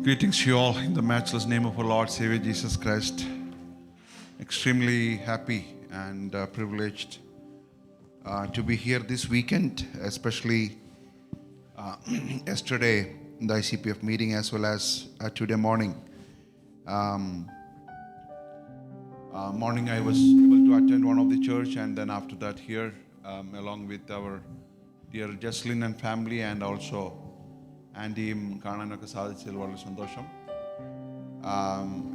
Greetings to you all in the matchless name of our Lord Savior Jesus Christ. Extremely happy and privileged to be here this weekend, especially yesterday in the ICPF meeting as well as today morning. Morning I was able to attend one of the church, and then after that here along with our dear Jesslyn and family, and also ആൻറ്റിയും കാണാനൊക്കെ സാധിച്ചതിൽ വളരെ സന്തോഷം.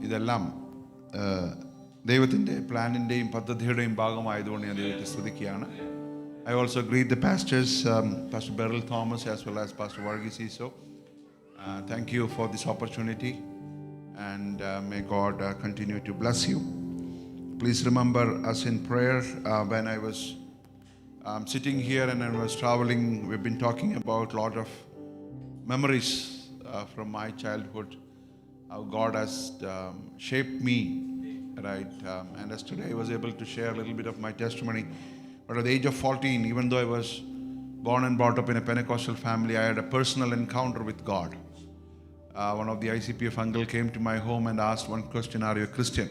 ഇതെല്ലാം ദൈവത്തിൻ്റെ പ്ലാനിൻ്റെയും പദ്ധതിയുടെയും ഭാഗമായതുകൊണ്ട് ഞാൻ ദൈവത്തെ സ്തുതിക്കുകയാണ്. I also greet the pastors, Pastor Beryl Thomas as well as Pastor Varghese Iso. Thank you for this opportunity, and may God continue to bless you. Please remember us in prayer. When I was sitting here and I was traveling, we've been talking about a lot of memories from my childhood, how God has shaped me, right? And yesterday I was able to share a little bit of my testimony. But at the age of 14, even though I was born and brought up in a Pentecostal family, I had a personal encounter with God. One of the ICPF uncle came to my home and asked one question: "Are you a Christian?"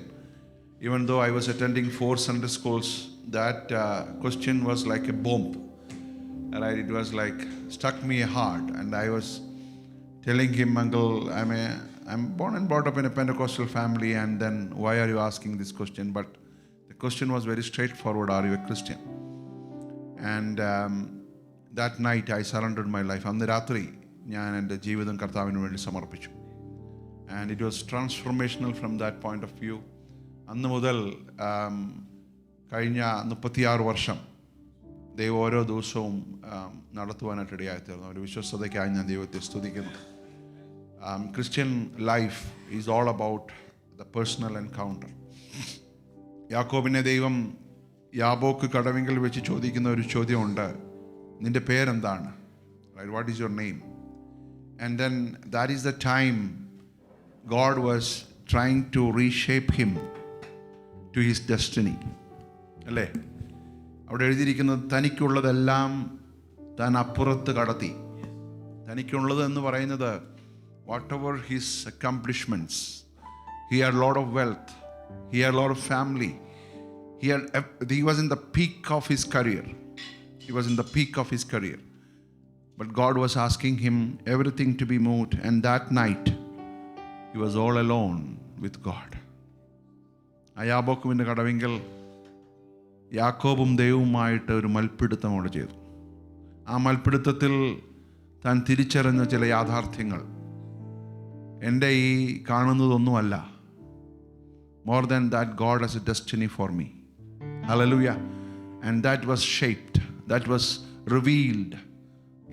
Even though I was attending 4 Sunday schools, that question was like a bomb. Right? It was like struck me hard, and I was telling him, "Uncle, I'm born and brought up in a Pentecostal family, and then why are you asking this question?" But the question was very straightforward: "Are you a Christian?" And that night I surrendered my life. അന്ന് രാത്രി ഞാൻ എൻ്റെ ജീവിതം കർത്താവിന് വേണ്ടി സമർപ്പിച്ചു. And it was transformational from that point of view. അന്ന് മുതൽ കഴിഞ്ഞ 36 വർഷം ദൈവം ഓരോ ദിവസവും നടത്തുവാനായിട്ട് ഇടയായിത്തീർന്നു. ഒരു വിശ്വസ്തതയ്ക്കായി ഞാൻ ദൈവത്തെ സ്തുതിക്കുന്നു. Christian life is all about the personal encounter. യാക്കോബിനെ ദൈവം യാബോക്ക് കടവിങ്കൽ വെച്ച് ചോദിക്കുന്ന ഒരു ചോദ്യമുണ്ട്: നിന്റെ പേരെന്താണ്? Right? What is your name? And then that is the time God was trying to reshape him to his destiny. അല്ലേ? അവിടെ എഴുതിയിരിക്കുന്നത് തനിക്കുള്ളതെല്ലാം താൻ അപ്പുറത്ത് കടത്തി. തനിക്കുള്ളത് എന്ന് പറയുന്നത് whatever his accomplishments, he had a lot of wealth, he had a lot of family, he was in the peak of his career. He was in the peak of his career. But God was asking him everything to be moved, and that night he was all alone with God. യാബോക്കിന്റെ കടവിങ്കൽ യാക്കോബും ദൈവവുമായിട്ട് ഒരു മൽപ്പിടുത്തം അവിടെ ചെയ്തു. ആ മൽപ്പിടുത്തത്തിൽ താൻ തിരിച്ചറിഞ്ഞ ചില യാഥാർത്ഥ്യങ്ങൾ, എൻ്റെ ഈ കാണുന്നതൊന്നുമല്ല, more than that, God has a destiny for me. Hallelujah. And that was shaped, that was revealed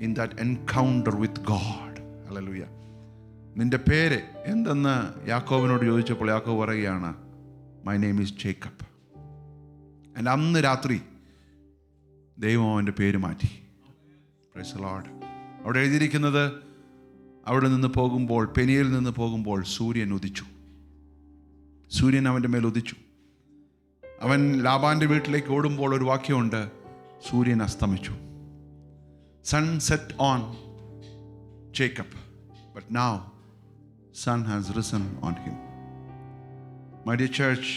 in that encounter with God. Hallelujah. നിന്റെ പേര് എന്തെന്ന് യാക്കോബിനോട് ചോദിച്ചപ്പോൾ യാക്കോബ് പറയുകയാണ്, "My name is Jacob." And അന്ന് രാത്രി ദൈവം അവൻ്റെ പേര് മാറ്റി. Praise the Lord. അവിടെ എഴുതിയിരിക്കുന്നത്, അവിടെ നിന്ന് പോകുമ്പോൾ, പെനിയിൽ നിന്ന് പോകുമ്പോൾ സൂര്യൻ ഉദിച്ചു. സൂര്യൻ അവൻ്റെ മേൽ ഉദിച്ചു. അവൻ ലാബാൻ്റെ വീട്ടിലേക്ക് ഓടുമ്പോൾ ഒരു വാക്യമുണ്ട്: സൂര്യൻ അസ്തമിച്ചു. Sun set on Jacob, but now sun has risen on him. My dear church,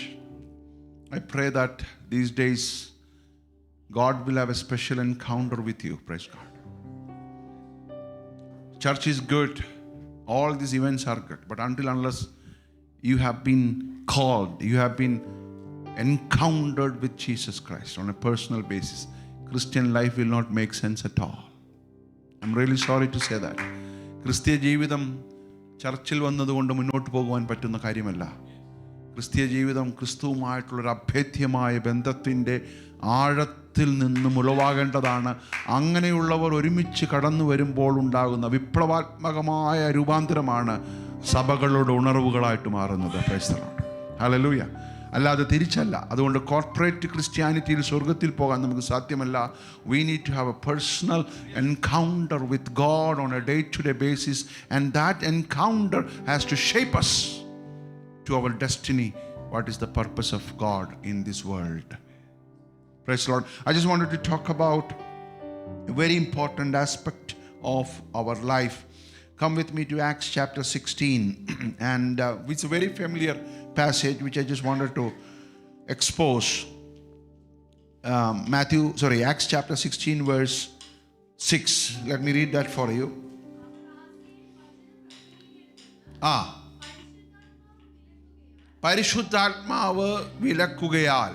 I pray that these days God will have a special encounter with you. Praise God. Church is good. All these events are good. But unless you have been called, you have been encountered with Jesus Christ on a personal basis, Christian life will not make sense at all. I'm really sorry to say that. ക്രിസ്തീയ ജീവിതം ചർച്ചിൽ വന്നതുകൊണ്ട് മുന്നോട്ട് പോകുവാൻ പറ്റുന്ന കാര്യമല്ല. ക്രിസ്തീയ ജീവിതം ക്രിസ്തുവുമായിട്ടുള്ളൊരു അഭേദ്യമായ ബന്ധത്തിൻ്റെ ആഴത്തിൽ നിന്നും ഉളവാകേണ്ടതാണ്. അങ്ങനെയുള്ളവർ ഒരുമിച്ച് കടന്നു വരുമ്പോൾ ഉണ്ടാകുന്ന വിപ്ലവാത്മകമായ രൂപാന്തരമാണ് സഭകളുടെ ഉണർവുകളായിട്ട് മാറുന്നത്. Price the lord. ഹല്ലേലൂയ. അല്ലാതെ തിരിച്ചല്ല. അതുകൊണ്ട് കോർപ്പറേറ്റ് ക്രിസ്ത്യാനിറ്റിയിൽ സ്വർഗത്തിൽ പോകാൻ നമുക്ക് സാധ്യമല്ല. We need to have a personal encounter with God on a day-to-day basis, and that encounter has to shape us to our destiny. What is the purpose of God in this world? Praise the Lord. I just wanted to talk about a very important aspect of our life. come with me to Acts chapter 16. And it's a very familiar passage which I just wanted to expose. Acts chapter 16 verse 6. Let me read that for you. പരിശുദ്ധാത്മാവ് വിലക്കുകയാൽ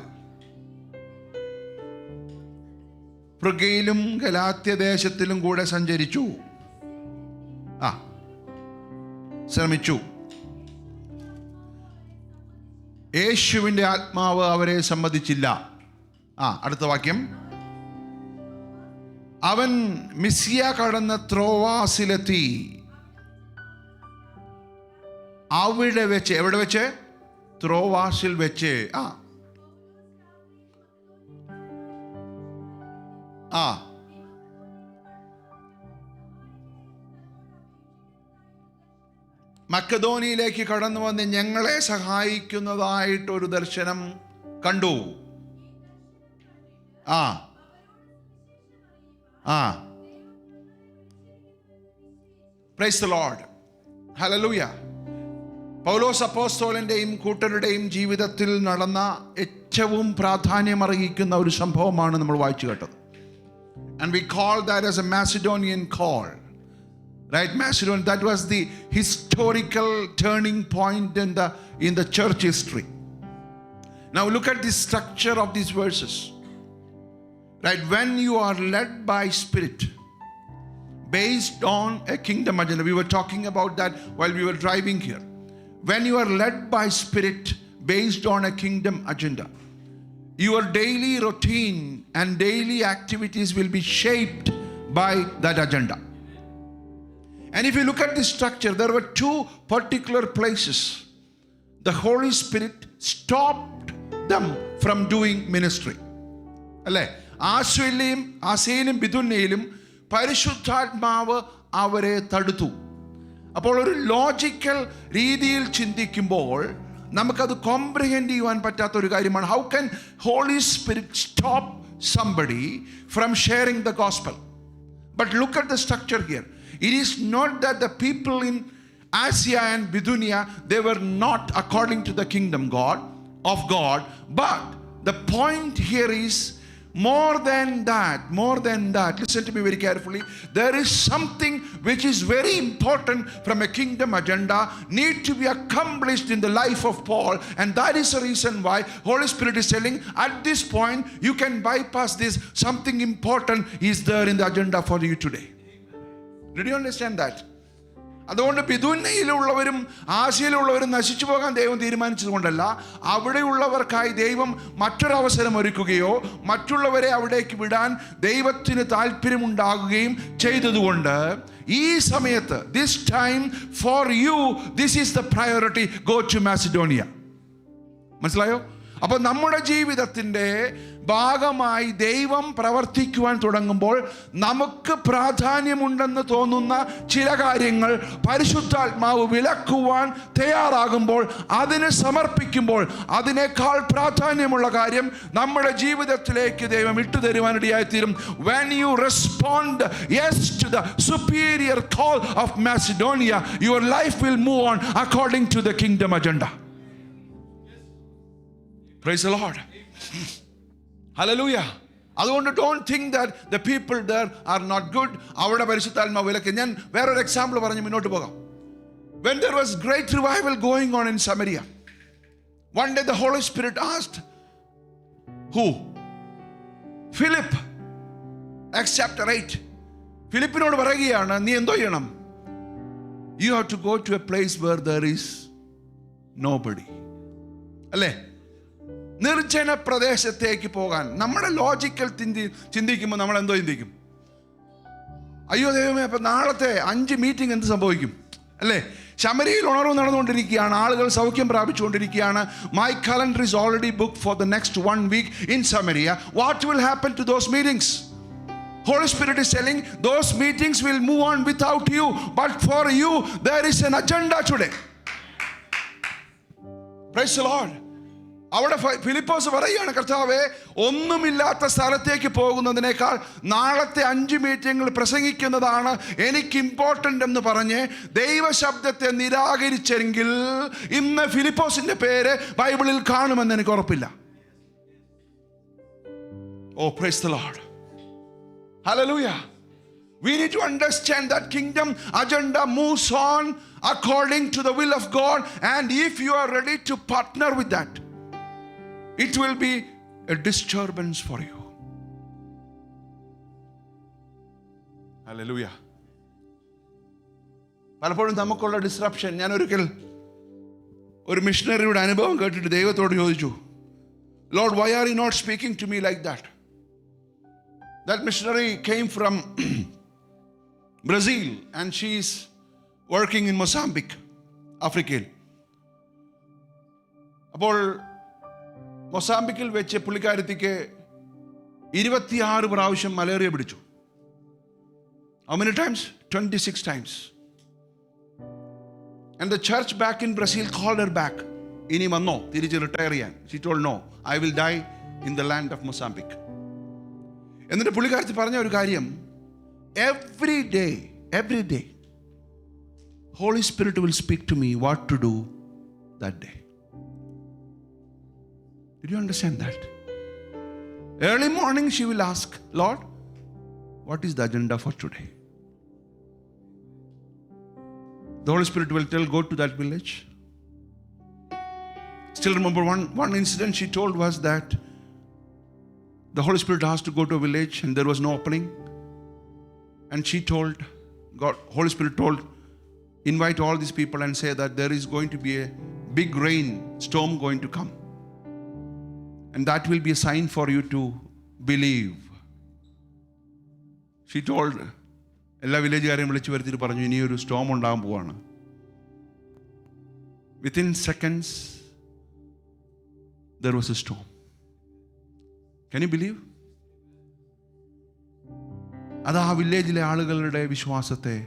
ഫ്രിഗയിലും ഗലാത്യദേശത്തിലും കൂടെ സഞ്ചരിച്ചു, ശ്രമിച്ചു. യേശുവിൻ്റെ ആത്മാവ് അവരെ സമ്മതിച്ചില്ല. അടുത്ത വാക്യം. അവൻ മിസിയ കടന്ന് ത്രോവാസിലെത്തി. അവിടെ വെച്ച്, എവിടെ വെച്ച്? ത്രോവാസിൽ വെച്ച്. മക്കദോനിയയിലേക്ക് കടന്നു വന്ന് ഞങ്ങളെ സഹായിക്കുന്നതായിട്ടൊരു ദർശനം കണ്ടു. Price the lord. ഹല്ലേലൂയ. പൗലോസ് അപ്പോസ്തലന്റെയും കൂട്ടരുടെയും ജീവിതത്തിൽ നടന്ന ഏറ്റവും പ്രാധാന്യമർഹിക്കുന്ന ഒരു സംഭവമാണ് നമ്മൾ വായിച്ചു കേട്ടത്. And we call that as a Macedonian call. Right, Macedon, that was the historical turning point in the church history. Now look at the structure of these verses. Right, when you are led by Spirit, based on a kingdom agenda. We were talking about that while we were driving here. When you are led by Spirit, based on a kingdom agenda, your daily routine and daily activities will be shaped by that agenda. And if you look at the structure, there were two particular places the Holy Spirit stopped them from doing ministry. അല്ലേ? ആസയിലും ബിഥുന്യയിലും പരിശുദ്ധാത്മാവ് അവരെ തടുത്തു. അപ്പോൾ ഒരു logical രീതിയിൽ ചിന്തിക്കുമ്പോൾ നമുക്കത് comprehend ചെയ്യുവാൻ പറ്റാത്ത ഒരു കാര്യമാണ്. How can holy spirit stop somebody from sharing the gospel? But look at the structure here. It is not that the people in Asia and Bithynia, they were not according to the kingdom of God, but the point here is more than that. Listen to me very carefully. There is something which is very important from a kingdom agenda need to be accomplished in the life of Paul, and that is the reason why Holy Spirit is telling at this point you can bypass this. Something important is there in the agenda for you today. Did you understand that? അതുകൊണ്ട് ബിഥുന്യയിലുള്ളവരും ആസിയയിലുള്ളവരും നശിച്ചു പോകാൻ ദൈവം തീരുമാനിച്ചതുകൊണ്ടല്ല, അവിടെയുള്ളവർക്കായി ദൈവം മറ്റൊരവസരം ഒരുക്കുകയോ മറ്റുള്ളവരെ അവിടേക്ക് വിടാൻ ദൈവത്തിന് താല്പര്യമുണ്ടാകുകയും ചെയ്തതുകൊണ്ട് ഈ സമയത്ത് this time for you this is the priority, go to Macedonia. മനസ്സിലായോ? അപ്പോൾ നമ്മുടെ ജീവിതത്തിൻ്റെ ഭാഗമായി ദൈവം പ്രവർത്തിക്കുവാൻ തുടങ്ങുമ്പോൾ നമുക്ക് പ്രാധാന്യമുണ്ടെന്ന് തോന്നുന്ന ചില കാര്യങ്ങൾ പരിശുദ്ധാത്മാവ് വിലക്കുവാൻ തയ്യാറാകുമ്പോൾ, അതിനെ സമർപ്പിക്കുമ്പോൾ, അതിനേക്കാൾ പ്രാധാന്യമുള്ള കാര്യം നമ്മുടെ ജീവിതത്തിലേക്ക് ദൈവം ഇട്ടുതരുവാനിടയായിത്തീരും. When you respond yes to the superior call of Macedonia, your life will move on according to the kingdom agenda. Praise the Lord. Hallelujah. അതുകൊണ്ട് don't think that the people there are not good. അവിടെ പരിശുദ്ധാത്മാവ് വിലക്ക്. ഞാൻ വേറൊരു example പറഞ്ഞ് മുന്നോട്ട് പോകാം. When there was great revival going on in Samaria, one day the Holy Spirit asked who? Philip. Acts chapter 8. ഫിലിപ്പിനോട് പറയുകയാണ്, നീ എന്തോ ചെയ്യണം? You have to go to a place where there is nobody. അല്ലേ? നിർജ്ജന പ്രദേശത്തേക്ക് പോകാൻ. നമ്മുടെ ലോജിക്കൽ ചിന്തിക്കുമ്പോൾ നമ്മൾ എന്തോ ചിന്തിക്കും? അയ്യോ ദൈവമേ, അപ്പം നാളത്തെ 5 മീറ്റിംഗ് എന്ത് സംഭവിക്കും? അല്ലേ? ശമരിയിൽ ഉണർവ് നടന്നുകൊണ്ടിരിക്കുകയാണ്, ആളുകൾ സൗഖ്യം പ്രാപിച്ചുകൊണ്ടിരിക്കുകയാണ്. My calendar is already book for the next 1 week in Samaria. What will happen to those meetings? Holy Spirit is telling those meetings will move on without you, but for you there is an agenda today. Praise the Lord. അവിടെ ഫിലിപ്പോസ് പറയുകയാണ്, കർത്താവേ, ഒന്നുമില്ലാത്ത സ്ഥലത്തേക്ക് പോകുന്നതിനേക്കാൾ നാളത്തെ 5 മീറ്റിംഗിൽ പ്രസംഗിക്കുന്നതാണ് എനിക്ക് important എന്ന് പറഞ്ഞ് ദൈവശബ്ദത്തെ നിരാകരിച്ചെങ്കിൽ ഇന്ന് ഫിലിപ്പോസിന്റെ പേര് ബൈബിളിൽ കാണുമെന്ന് എനിക്ക് ഉറപ്പില്ല. Oh, praise the lord. Hallelujah. We need to understand that kingdom agenda moves on according to the will of God, and if you are ready to partner with that, it will be a disturbance for you. Hallelujah. പലപ്പോഴും നമുക്കുള്ള disruption, ഞാൻ ഒരിക്കൽ ഒരു മിഷണറിയുടെ അനുഭവം കേട്ടിട്ട് ദൈവത്തോട് ചോദിച്ചു, Lord, why are you not speaking to me like that? That missionary came from Brazil and she is working in Mozambique, Africa. അപ്പോൾ മൊസാംബിക്കിൽ വെച്ച് പുള്ളിക്കാരത്തിക്ക് 26 പ്രാവശ്യം മലേറിയ പിടിച്ചു. How many times? 26 times. And the church back in Brazil called her back. ഇനി വന്നോ തിരിച്ച് retire ചെയ്യാൻ? She told no, I will die in the land of Mozambique. എന്നിട്ട് പുള്ളിക്കാരത്തി പറഞ്ഞ ഒരു കാര്യം, every day Holy Spirit will speak to me what to do that day. Did you understand that? Early morning she will ask, Lord, what is the agenda for today? The Holy Spirit will tell, go to that village. Still remember one incident she told was that the Holy Spirit asked to go to a village and there was no opening. And she told, Holy Spirit told, invite all these people and say that there is going to be a big rain storm going to come. And that will be a sign for you to believe. She told, എല്ലാ വില്ലേജുകാരെയും വിളിച്ചു വരുത്തിയിട്ട് പറഞ്ഞു, ഇനിയൊരു Storm ഉണ്ടാകാൻ പോവാണ്. Within seconds, there was a storm. Can you believe? അത് ആ വില്ലേജിലെ ആളുകളുടെ വിശ്വാസത്തെ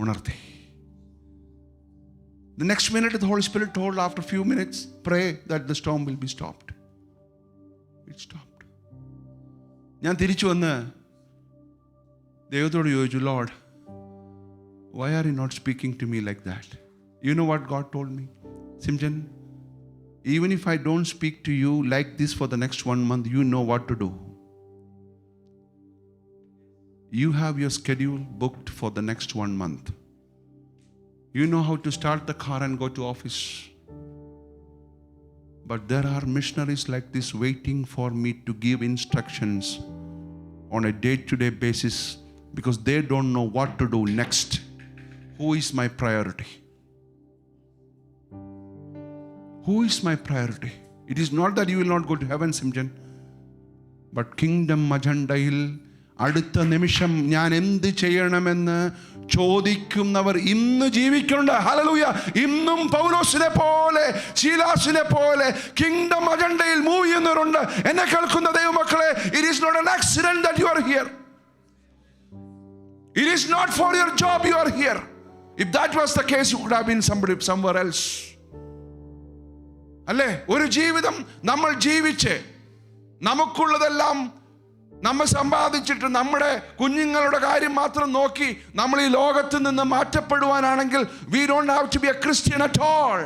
ഉണർത്തി. The next minute the Holy Spirit told, after a few minutes, pray that the storm will be stopped. It stopped. ഞാൻ തിരിച്ചു വന്ന് ദൈവത്തോട് ചോദിച്ചു, Lord, why are you not speaking to me like that? You know what God told me? Simjan, even if I don't speak to you like this for the next 1 month, you know what to do. You have your schedule booked for the next 1 month. You know how to start the car and go to office. But there are missionaries like this waiting for me to give instructions on a day-to-day basis because they don't know what to do next. Who is my priority? Who is my priority? It is not that you will not go to heaven, Simjan, but kingdom agendayil അടുത്ത നിമിഷം ഞാൻ എന്ത് ചെയ്യണമെന്ന് ചോദിക്കുന്നവർ ഇന്ന് ജീവിക്കുന്നുണ്ട്. Hallelujah. ഇന്നും പൗലോസിനെ പോലെ ശീലാസിനെ പോലെ കിങ്ഡം അജണ്ടയിൽ മൂവ് ചെയ്യുന്നവരുണ്ട്. എന്നെ കേൾക്കുന്ന ദൈവമക്കളെ, it is not an accident that you are here. It is not for your job you are here. If that was the case, you could have been somewhere else. അല്ലേ? ഒരു ജീവിതം നമ്മൾ ജീവിച്ച് നമുക്കുള്ളതെല്ലാം നമ്മൾ സമ്പാദിച്ചിട്ട് നമ്മുടെ കുഞ്ഞുങ്ങളുടെ കാര്യം മാത്രം നോക്കി നമ്മൾ ഈ ലോകത്ത് നിന്ന് മാറ്റപ്പെടുവാനാണെങ്കിൽ we don't have to be a Christian at all.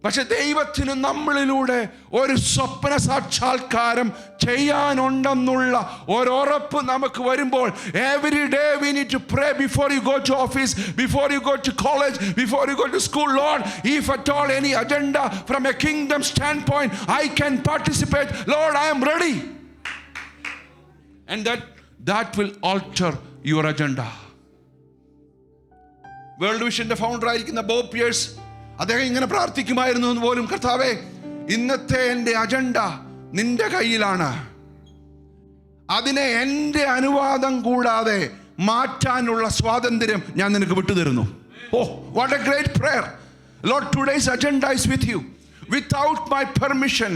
പക്ഷെ ദൈവത്തിന് നമ്മളിലൂടെ ഒരു സ്വപ്ന സാക്ഷാത്കാരം ചെയ്യാനുണ്ടെന്നുള്ള ഒരുറപ്പ് നമുക്ക് വരുമ്പോൾ every day we need to pray before you go to office, before you go to college, before you go to school. Lord, if at all any agenda from a kingdom standpoint I can participate, Lord, I am ready. And that will alter your agenda. World വിഷന്റെ founder ആയിരിക്കുന്ന Bob Pierce അദ്ദേഹം ഇങ്ങനെ പ്രാർത്ഥിക്കുമായിരുന്നു എന്ന് പോലും, കർത്താവേ, ഇന്നത്തെ എൻ്റെ agenda നിന്റെ കയ്യിലാണ്. അതിനെ എൻ്റെ അനുവാദം കൂടാതെ മാറ്റാനുള്ള സ്വാതന്ത്ര്യം ഞാൻ നിനക്ക് വിട്ടുതരുന്നു. Oh, what a great prayer. Lord, today's agenda is with you. Without my permission,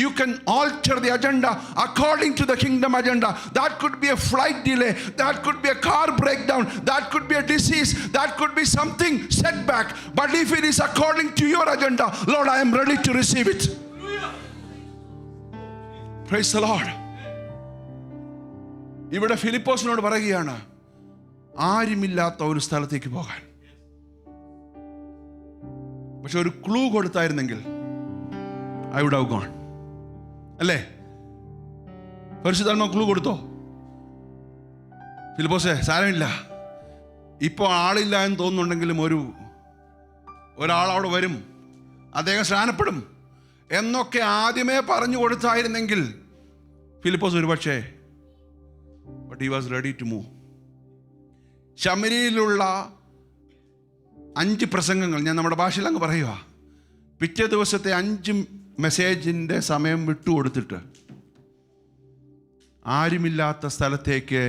you can alter the agenda according to the kingdom agenda. That could be a flight delay, that could be a car breakdown, that could be a disease, that could be something setback. But if it is according to your agenda, Lord, I am ready to receive it. Praise the Lord. ഇവിടെ ഫിലിപ്പോസിനോട് പറയുകയാണ്, ആരുമില്ലാത്ത ഒരു സ്ഥലത്തേക്ക് പോകാൻ. പക്ഷെ ഒരു clue കൊടുത്തായിരുന്നെങ്കിൽ I would have gone. അല്ലേ? പരിശുദ്ധാത്മാവ് ക്ലൂ കൊടുത്തോ? ഫിലിപ്പോസേ, സാരമില്ല, ഇപ്പോൾ ആളില്ല എന്ന് തോന്നുന്നുണ്ടെങ്കിലും ഒരാൾ അവിടെ വരും, അദ്ദേഹം സ്നാനപ്പെടും എന്നൊക്കെ ആദ്യമേ പറഞ്ഞു കൊടുത്തായിരുന്നെങ്കിൽ ഫിലിപ്പോസ് ഒരുപക്ഷേ, but he was ready to move. ശമരിയിലുള്ള 5 പ്രസംഗങ്ങൾ ഞാൻ നമ്മുടെ ഭാഷയിൽ അങ്ങ് പറയുക. പിറ്റേ ദിവസത്തെ 5 മെസ്സേജിൻ്റെ സമയം വിട്ടുകൊടുത്തിട്ട് ആരുമില്ലാത്ത സ്ഥലത്തേക്ക്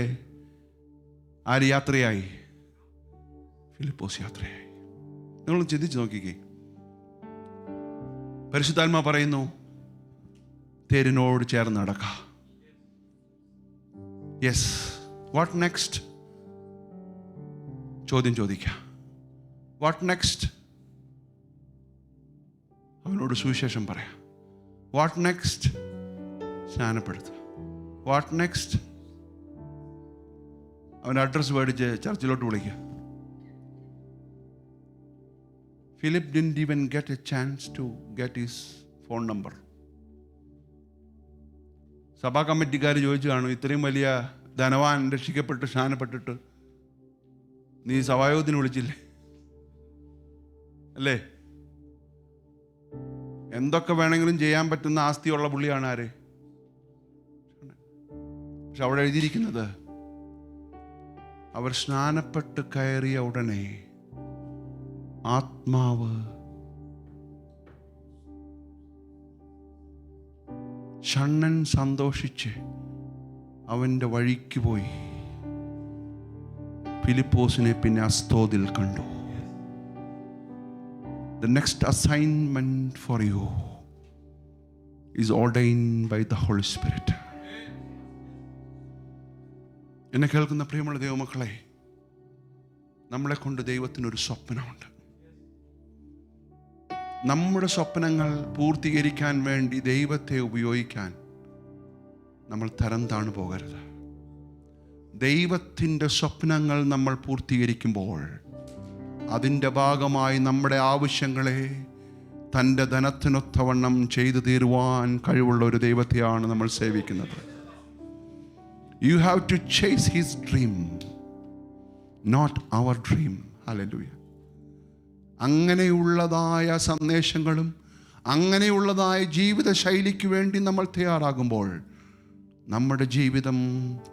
ആര് യാത്രയായി? ഫിലിപ്പോസ് യാത്രയായി. നിങ്ങൾ ചിന്തിച്ച് നോക്കിക്കേ. പരിശുദ്ധാത്മാ പറയുന്നു, തേരിനോട് ചേർന്ന് നടക്കുക. Yes, what next? ചോദ്യം ചോദിക്കുക. What next? അവനോട് സുവിശേഷം പറയാം. What next? സ്നാനപ്പെടുത്തുക. What next? അവൻ്റെ അഡ്രസ്സ് മേടിച്ച് ചർച്ചിലോട്ട് വിളിക്കുക. Philip didn't even get a chance to get his phone number. സഭാ കമ്മിറ്റിക്കാർ ചോദിച്ചു കാണും, ഇത്രയും വലിയ ധനവാൻ രക്ഷിക്കപ്പെട്ട് സ്നാനപ്പെട്ടിട്ട് നീ സഭായോഗത്തിന് വിളിച്ചില്ലേ? അല്ലേ? എന്തൊക്കെ വേണമെങ്കിലും ചെയ്യാൻ പറ്റുന്ന ആസ്തിയുള്ള പുള്ളിയാണ് ആര്? പക്ഷെ അവിടെ എഴുതിയിരിക്കുന്നത്, അവർ സ്നാനപ്പെട്ട് കയറിയ ഉടനെ ആത്മാവ് ഷണ്ണൻ സന്തോഷിച്ച് അവൻ്റെ വഴിക്ക് പോയി. ഫിലിപ്പോസിനെ പിന്നെ അസ്തോദിൽ കണ്ടു. The next assignment for you is ordained by the Holy Spirit. എന്നെ കേൾക്കുന്ന പ്രിയമുള്ള ദൈവമക്കളെ, നമ്മളെ കൊണ്ട് ദൈവത്തിനൊരു സ്വപ്നമുണ്ട്. നമ്മുടെ സ്വപ്നങ്ങൾ പൂർത്തീകരിക്കാൻ വേണ്ടി ദൈവത്തെ ഉപയോഗിക്കാൻ നമ്മൾ തരം താണു പോകരുത്. ദൈവത്തിൻ്റെ സ്വപ്നങ്ങൾ നമ്മൾ പൂർത്തീകരിക്കുമ്പോൾ അതിൻ്റെ ഭാഗമായി നമ്മുടെ ആവശ്യങ്ങളെ തൻ്റെ ധനത്തിനൊത്തവണ്ണം ചെയ്തു തീരുവാൻ കഴിവുള്ള ഒരു ദൈവത്തെയാണ് നമ്മൾ സേവിക്കുന്നത്. You have to chase his dream, not our dream. Hallelujah. അങ്ങനെയുള്ളതായ സന്ദേശങ്ങളും അങ്ങനെയുള്ളതായ ജീവിത ശൈലിക്ക് വേണ്ടി നമ്മൾ തയ്യാറാകുമ്പോൾ നമ്മുടെ ജീവിതം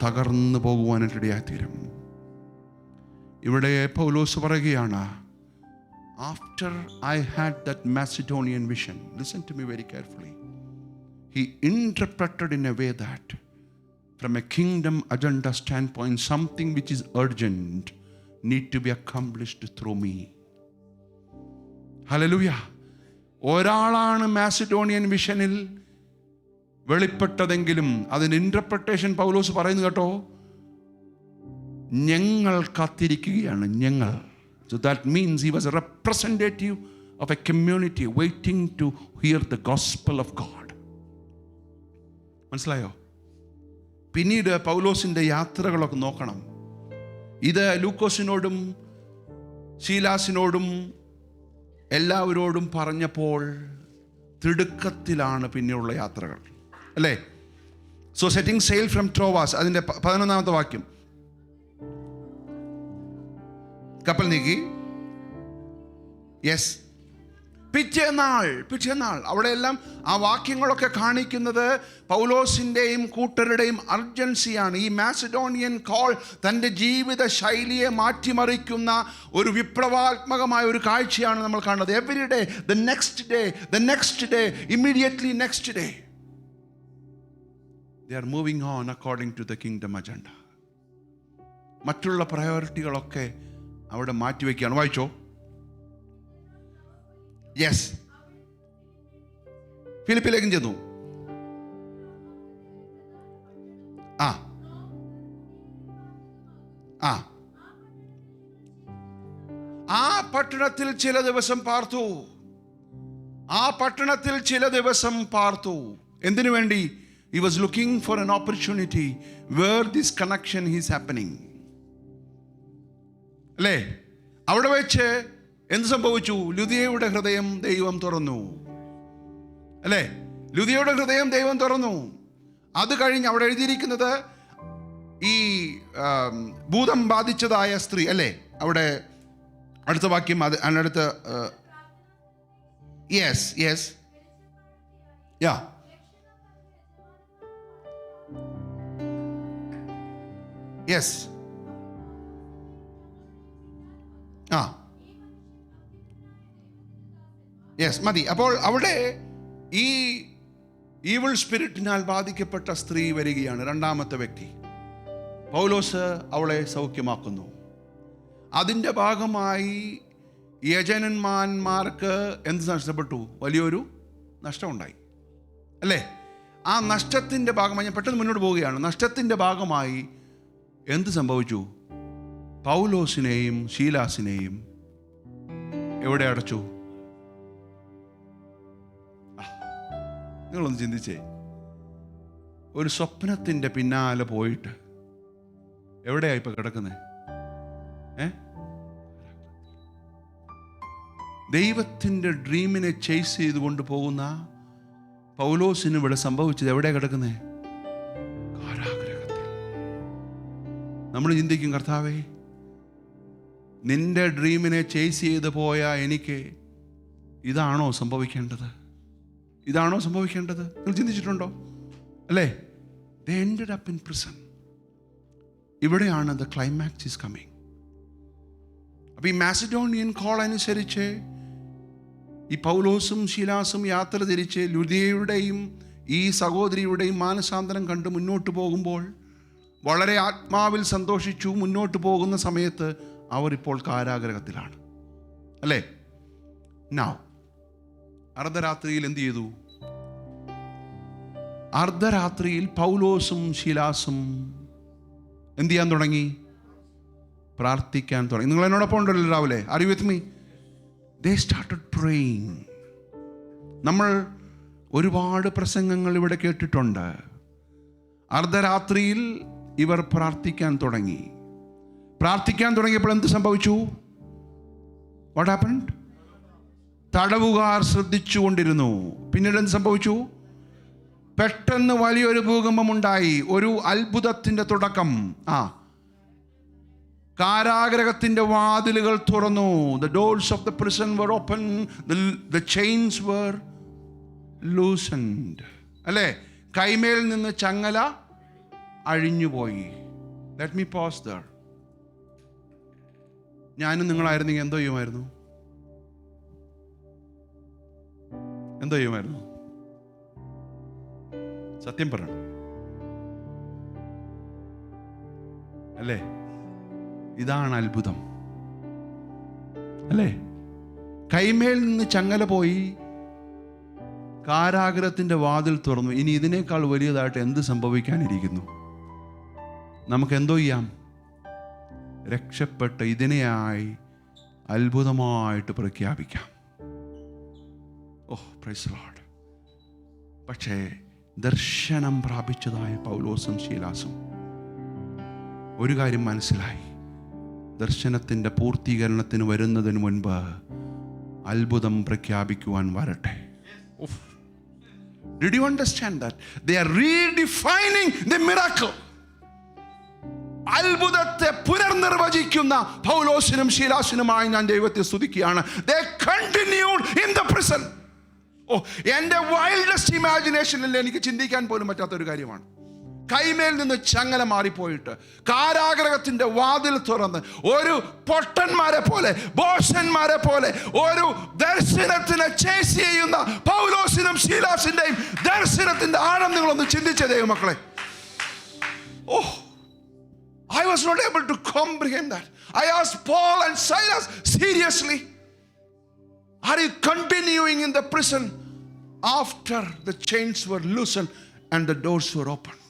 തകർന്നു പോകുവാനിടയായിത്തീരും. ഇവിടെ പൗലോസ് പറയുകയാണ്, after I had that Macedonian vision, listen to me very carefully, he interpreted in a way that from a kingdom agenda standpoint, something which is urgent need to be accomplished through me. Hallelujah. ഒരാളാണ് Macedonian വിഷനിൽ വെളിപ്പെട്ടതെങ്കിലും അതിൻ്റെ interpretation പൗലോസ് പറയുന്നു കേട്ടോ, ഞങ്ങൾ കാത്തിരിക്കുകയാണ്, ഞങ്ങൾ. So that means he was a representative of a community waiting to hear the gospel of God. മനസ്സിലായോ? പിന്നീട് പൗലോസിൻ്റെ യാത്രകളൊക്കെ നോക്കണം. ഇത് ലൂക്കോസിനോടും ശീലാസിനോടും എല്ലാവരോടും പറഞ്ഞപ്പോൾ തിടുക്കത്തിലാണ് പിന്നെയുള്ള യാത്രകൾ, അല്ലേ? സോ സെറ്റിംഗ് സെയിൽ ഫ്രം ട്രോവാസ്, അതിൻ്റെ 11-ാമത്തെ വാക്യം. കപ്പൽ നീക്കി. യെസ്, പിറ്റേന്നാൾ അവിടെയെല്ലാം ആ വാക്യങ്ങളൊക്കെ കാണിക്കുന്നത് പൗലോസിൻ്റെയും കൂട്ടരുടെയും അർജൻസിയാണ്. ഈ മാസിഡോണിയൻ കോൾ തൻ്റെ ജീവിത ശൈലിയെ മാറ്റിമറിക്കുന്ന ഒരു വിപ്ലവാത്മകമായ ഒരു കാഴ്ചയാണ് നമ്മൾ കാണുന്നത്. Every day, the next day, immediately next day, they are moving on according to the kingdom agenda. മറ്റുള്ള പ്രയോറിറ്റികളൊക്കെ അവിടെ മാറ്റിവെക്കുകയാണ്. വായിച്ചോ. യെസ്, ഫിലിപ്പിലേക്കും ചെന്നു. ആ ആ ആ പട്ടണത്തിൽ ചില ദിവസം പാർത്തു. ആ പട്ടണത്തിൽ ചില ദിവസം പാർത്തു. എന്തിനു വേണ്ടി? He was looking for an opportunity where this connection is happening. അല്ലേ? അവിടെ വെച്ച് എന്ത് സംഭവിച്ചു? ലുദിയയുടെ ഹൃദയം ദൈവം തുറന്നു. അല്ലേ? ലുദിയയുടെ ഹൃദയം ദൈവം തുറന്നു. അത് കഴിഞ്ഞ് അവിടെ എഴുതിയിരിക്കുന്നത് ഈ ഭൂതം ബാധിച്ചതായ സ്ത്രീ, അല്ലേ? അവിടെ അടുത്ത വാക്യം, അത് അതിനടുത്ത് യെസ് യെസ് യാ യെസ് ആ യെസ് മതി. അപ്പോൾ അവിടെ ഈ ഈവിൾ സ്പിരിറ്റിനാൽ ബാധിക്കപ്പെട്ട സ്ത്രീ വരികയാണ്, രണ്ടാമത്തെ വ്യക്തി. പൗലോസ് അവളെ സൗഖ്യമാക്കുന്നു. അതിൻ്റെ ഭാഗമായി യജനന്മാർക്ക് എന്ത് നഷ്ടപ്പെട്ടു? വലിയൊരു നഷ്ടമുണ്ടായി, അല്ലേ? ആ നഷ്ടത്തിൻ്റെ ഭാഗമായി, ഞാൻ പെട്ടെന്ന് മുന്നോട്ട് പോവുകയാണ്, നഷ്ടത്തിൻ്റെ ഭാഗമായി എന്ത് സംഭവിച്ചു? പൗലോസിനെയും ശീലാസിനെയും എവിടെ അടച്ചു? നിങ്ങളൊന്ന് ചിന്തിച്ചേ. ഒരു സ്വപ്നത്തിൻ്റെ പിന്നാലെ പോയിട്ട് എവിടെയാ ഇപ്പൊ കിടക്കുന്നത്? ദൈവത്തിൻ്റെ ഡ്രീമിനെ ചേസ് ചെയ്തുകൊണ്ട് പോകുന്ന പൗലോസിന് ഇവിടെ സംഭവിച്ചത് എവിടെയാ കിടക്കുന്നത്? കാരാഗ്രഹത്തിൽ. നമ്മൾ ചിന്തിക്കും, കർത്താവേ, നിന്റെ ഡ്രീമിനെ ചേസ് ചെയ്ത് പോയ എനിക്ക് ഇതാണോ സംഭവിക്കേണ്ടത്? ഇതാണോ സംഭവിക്കേണ്ടത്? നിങ്ങൾ ചിന്തിച്ചിട്ടുണ്ടോ? അല്ലേ? They ended up in prison. ഇവിടെയാണ് the climax is coming. അപ്പോൾ ഈ മാസിഡോണിയൻ കോൾ അനുസരിച്ച് ഈ പൗലോസും ശീലാസും യാത്ര തിരിച്ച് ലുദിയയുടെയും ഈ സഹോദരിയുടെയും മാനസാന്തരം കണ്ട് മുന്നോട്ട് പോകുമ്പോൾ വളരെ ആത്മാവിൽ സന്തോഷിച്ചു മുന്നോട്ട് പോകുന്ന സമയത്ത് അവരിപ്പോൾ കാരാഗ്രഹത്തിലാണ്, അല്ലേ? നൗ അർദ്ധരാത്രിയിൽ എന്ത് ചെയ്തു? അർദ്ധരാത്രിയിൽ പൗലോസും ശീലാസും എന്ത് ചെയ്യാൻ തുടങ്ങി? പ്രാർത്ഥിക്കാൻ തുടങ്ങി. നിങ്ങൾ എന്നോടൊപ്പം ഉണ്ടല്ലോ രാവിലെ? Are you with me? They started praying. നമ്മൾ ഒരുപാട് പ്രസംഗങ്ങൾ ഇവിടെ കേട്ടിട്ടുണ്ട്. അർദ്ധരാത്രിയിൽ ഇവർ പ്രാർത്ഥിക്കാൻ തുടങ്ങി. പ്രാർത്ഥിക്കാൻ തുടങ്ങിയപ്പോൾ എന്ത് സംഭവിച്ചു? What happened? തടവുകാർ ശ്രദ്ധിച്ചുകൊണ്ടിരുന്നു. പിന്നീട് എന്ത് സംഭവിച്ചു? പെട്ടെന്ന് വലിയൊരു ഭൂകമ്പമുണ്ടായി. ഒരു അത്ഭുതത്തിൻ്റെ തുടക്കം. കാരാഗ്രഹത്തിൻ്റെ വാതിലുകൾ തുറന്നു. The doors of the prison were open. The chains were loosened. അല്ലേ? കൈമേൽ നിന്ന് ചങ്ങല അഴിഞ്ഞുപോയി. Let me pause there. ഞാനും നിങ്ങളായിരുന്നെങ്കിൽ എന്തോ ചെയ്യുമായിരുന്നു? എന്തോ ചെയ്യുമായിരുന്നു? സത്യം പറയണം, അല്ലേ? ഇതാണ് അത്ഭുതം, അല്ലേ? കൈമേൽ നിന്ന് ചങ്ങല പോയി, കാരാഗ്രഹത്തിൻ്റെ വാതിൽ തുറന്നു. ഇനി ഇതിനേക്കാൾ വലിയതായിട്ട് എന്ത് സംഭവിക്കാനിരിക്കുന്നു? നമുക്ക് എന്തോ ചെയ്യാം? രക്ഷപ്പെട്ട് ഇതിനെയായി അത്ഭുതമായിട്ട് പ്രഖ്യാപിക്കാം. ഓഹ്, പ്രൈസ് ലോർഡ്. പക്ഷേ ദർശനം പ്രാപിച്ചതായ പൗലോസും ശീലാസും ഒരു കാര്യം മനസ്സിലായി: ദർശനത്തിൻ്റെ പൂർത്തീകരണത്തിന് വരുന്നതിന് മുൻപ് അത്ഭുതം പ്രഖ്യാപിക്കുവാൻ വരട്ടെ. Did you understand that? They are redefining the miracle. അത്ഭുതത്തെ പുനർനിർവചിക്കുന്ന പൗലോസിനും ശീലാസിനുമായി ഞാൻ ദൈവത്തെ സ്തുതിക്കുകയാണ്. They continued in the prison. എൻ്റെ വൈൽഡസ്റ്റ് ഇമാജിനേഷനിൽ എനിക്ക് ചിന്തിക്കാൻ പോലും പറ്റാത്തൊരു കാര്യമാണ്. കൈമേൽ നിന്ന് ചങ്ങല മാറിപ്പോയിട്ട് കാരാഗ്രഹത്തിന്റെ വാതിൽ തുറന്ന് ഒരു പൊട്ടന്മാരെ പോലെ, ബോഷന്മാരെ പോലെ ഒരു ദർശനത്തിനെ ചേസ് ചെയ്യുന്ന പൗലോസിനും ശീലാസിന്റെയും ദർശനത്തിന്റെ ആഴം നിങ്ങളൊന്ന് ചിന്തിച്ച ദൈവമക്കളെ. I was not able to comprehend that. I asked Paul and Silas, seriously, are you continuing in the prison? after the chains were loosened and the doors were opened.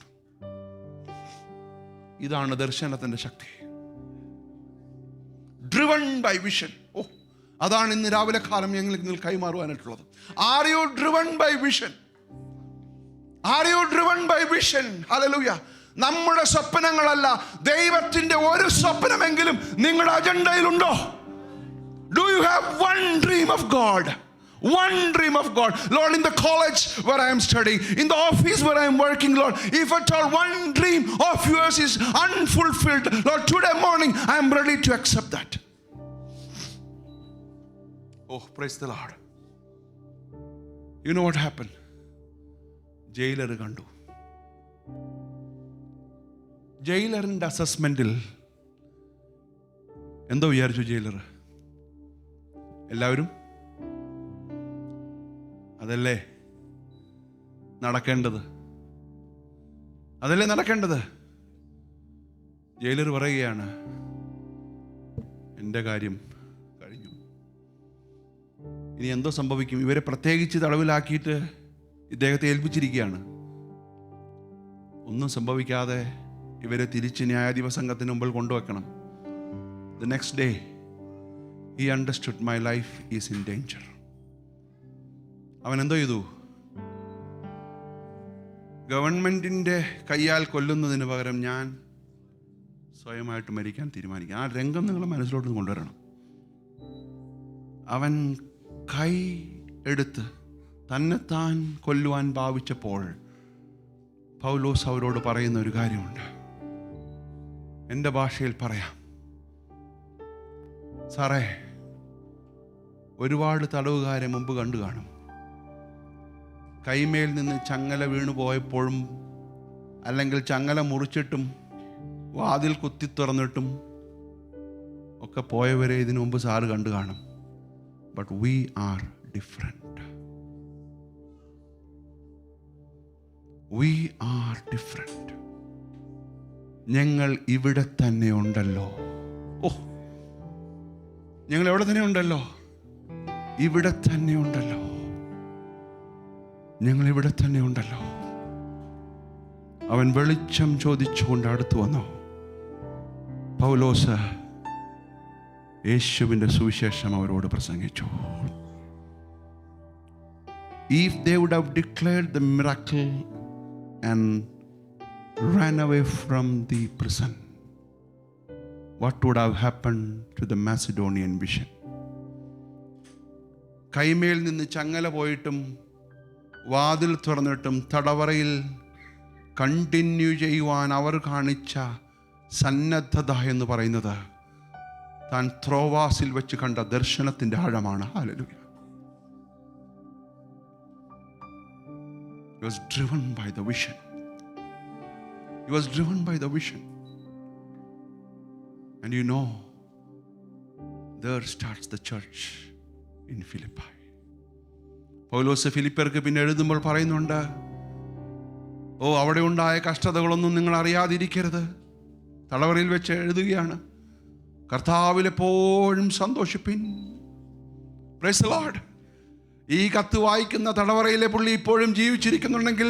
ഇതാണ് ദർശനത്തിന്റെ ശക്തി. Driven by vision. അതാണ് ഇന്ന് രാവിലെ കാലം ഞങ്ങൾക്ക് കൈമാറുവാനായിട്ടുള്ളത്. Are you driven by vision? Are you driven by vision? Hallelujah. നമ്മുടെ സ്വപ്നങ്ങളല്ല, ദൈവത്തിന്റെ ഒരു സ്വപ്നമെങ്കിലും നിങ്ങളുടെ അജണ്ടയിലുണ്ടോ? Do you have one dream of God? One dream of God. Lord, in the college where I am studying, in the office where I am working, Lord, if at all one dream of yours is unfulfilled, Lord, today morning I am ready to accept that. Oh, praise the Lord. You know what happened? Jailer കണ്ടു. ജയിലറിന്റെ അസസ്മെന്റിൽ എന്തോ വിചാരിച്ചു jailer? എല്ലാവരും അതല്ലേ നടക്കേണ്ടത്, അതല്ലേ നടക്കേണ്ടത്. Jailer പറയുകയാണ്, എൻ്റെ കാര്യം കഴിഞ്ഞു. ഇനി എന്തോ സംഭവിക്കും? ഇവരെ പ്രത്യേകിച്ച് തടവിലാക്കിയിട്ട് ഇദ്ദേഹത്തെ ഏൽപ്പിച്ചിരിക്കുകയാണ്. ഒന്നും സംഭവിക്കാതെ ഇവരെ തിരിച്ച് ന്യായാധിപ സംഘത്തിന് മുമ്പിൽ കൊണ്ടുവെക്കണം. The next day he understood my life is in danger. അവൻ എന്തോ ചെയ്തു? ഗവൺമെന്റിന്റെ കയ്യാൽ കൊല്ലുന്നതിന് പകരം ഞാൻ സ്വയമായിട്ട് മരിക്കാൻ തീരുമാനിക്കുക. ആ രംഗം നിങ്ങൾ മനസ്സിലോട്ട് കൊണ്ടുവരണം. അവൻ കൈ എടുത്ത് തന്നെത്താൻ കൊല്ലുവാൻ ഭാവിച്ചപ്പോൾ പൗലോസ് അവരോട് പറയുന്ന ഒരു കാര്യമുണ്ട്. എൻ്റെ ഭാഷയിൽ പറയാം. സാറേ, ഒരുപാട് തടവുകാരെ മുമ്പ് കണ്ടു കാണും. കൈമേൽ നിന്ന് ചങ്ങല വീണു പോയപ്പോഴും, അല്ലെങ്കിൽ ചങ്ങല മുറിച്ചിട്ടും വാതിൽ കുത്തി തുറന്നിട്ടും ഒക്കെ പോയവരെ ഇതിനു മുമ്പ് സാറ് കണ്ടു കാണും. But we are different. We are different. ഞങ്ങൾ ഇവിടെ തന്നെ ഉണ്ടല്ലോ. ഞങ്ങൾ എവിടെ തന്നെ ഉണ്ടല്ലോ? ഇവിടെ തന്നെ ഉണ്ടല്ലോ. ഞങ്ങൾ ഇവിടെ തന്നെ ഉണ്ടല്ലോ. അവൻ വെളിച്ചം ചോദിച്ചുകൊണ്ട് അടുത്തു വന്നു. പൗലോസ് യേശുവിൻ്റെ സുവിശേഷം അവരോട് പ്രസംഗിച്ചു. If they would have declared the miracle and ran away from the prison, what would have happened to the Macedonian vision? കൈമേൽ നിന്ന് ചങ്ങല പോയിട്ടും വാതിൽ തുറന്നിട്ടും തടവറയിൽ കണ്ടിന്യൂ ചെയ്യുവാൻ അവർ കാണിച്ച സന്നദ്ധത എന്ന് പറയുന്നത് താൻ ത്രോവാസിൽ വെച്ച് കണ്ട ദർശനത്തിൻ്റെ ആഴമാണ്. Hallelujah. He was driven by the vision. He was driven by the vision. And you know, there starts the church in Philippi. പൗലോസ് ഫിലിപ്പിയർക്ക് പിന്നെ എഴുതുമ്പോൾ പറയുന്നുണ്ട്, അവിടെ ഉണ്ടായ കഷ്ടതകളൊന്നും നിങ്ങൾ അറിയാതിരിക്കരുത്. തടവറയിൽ വെച്ച് എഴുതുകയാണ്, കർത്താവിൽ എപ്പോഴും സന്തോഷിപ്പിൻ. Price the Lord. ഈ കത്ത് വായിക്കുന്ന തടവറയിലെ പുള്ളി ഇപ്പോഴും ജീവിച്ചിരിക്കുന്നുണ്ടെങ്കിൽ,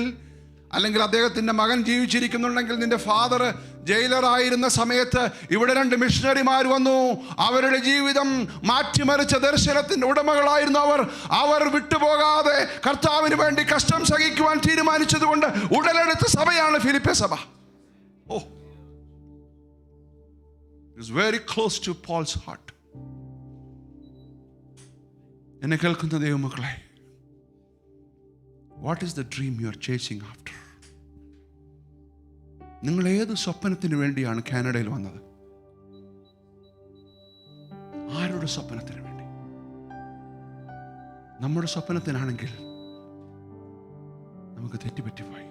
അല്ലെങ്കിൽ അദ്ദേഹത്തിൻ്റെ മകൻ ജീവിച്ചിരിക്കുന്നുണ്ടെങ്കിൽ, നിന്റെ ഫാദർ ജയിലറായിരുന്ന സമയത്ത് ഇവിടെ 2 മിഷണറിമാർ വന്നു. അവരുടെ ജീവിതം മാറ്റിമറിച്ച ദർശനത്തിൻ്റെ ഉടമകളായിരുന്നു അവർ വിട്ടുപോകാതെ കർത്താവിന് വേണ്ടി കഷ്ടം സഹിക്കുവാൻ തീരുമാനിച്ചതുകൊണ്ട് ഉടലെടുത്ത സഭയാണ് ഫിലിപ്പിയ സഭ. It's very close to Paul's heart. എന്നെ കേൾക്കുന്ന ദൈവമക്കളെ, what is the dream you are chasing after? നിങ്ങൾ ഏത് സ്വപ്നത്തിന് വേണ്ടിയാണ് കാനഡയിൽ വന്നത്? ആരുടെ സ്വപ്നത്തിന് വേണ്ടി? നമ്മുടെ സ്വപ്നത്തിനാണെങ്കിൽ നമുക്ക് തെറ്റുപറ്റിപ്പോയി.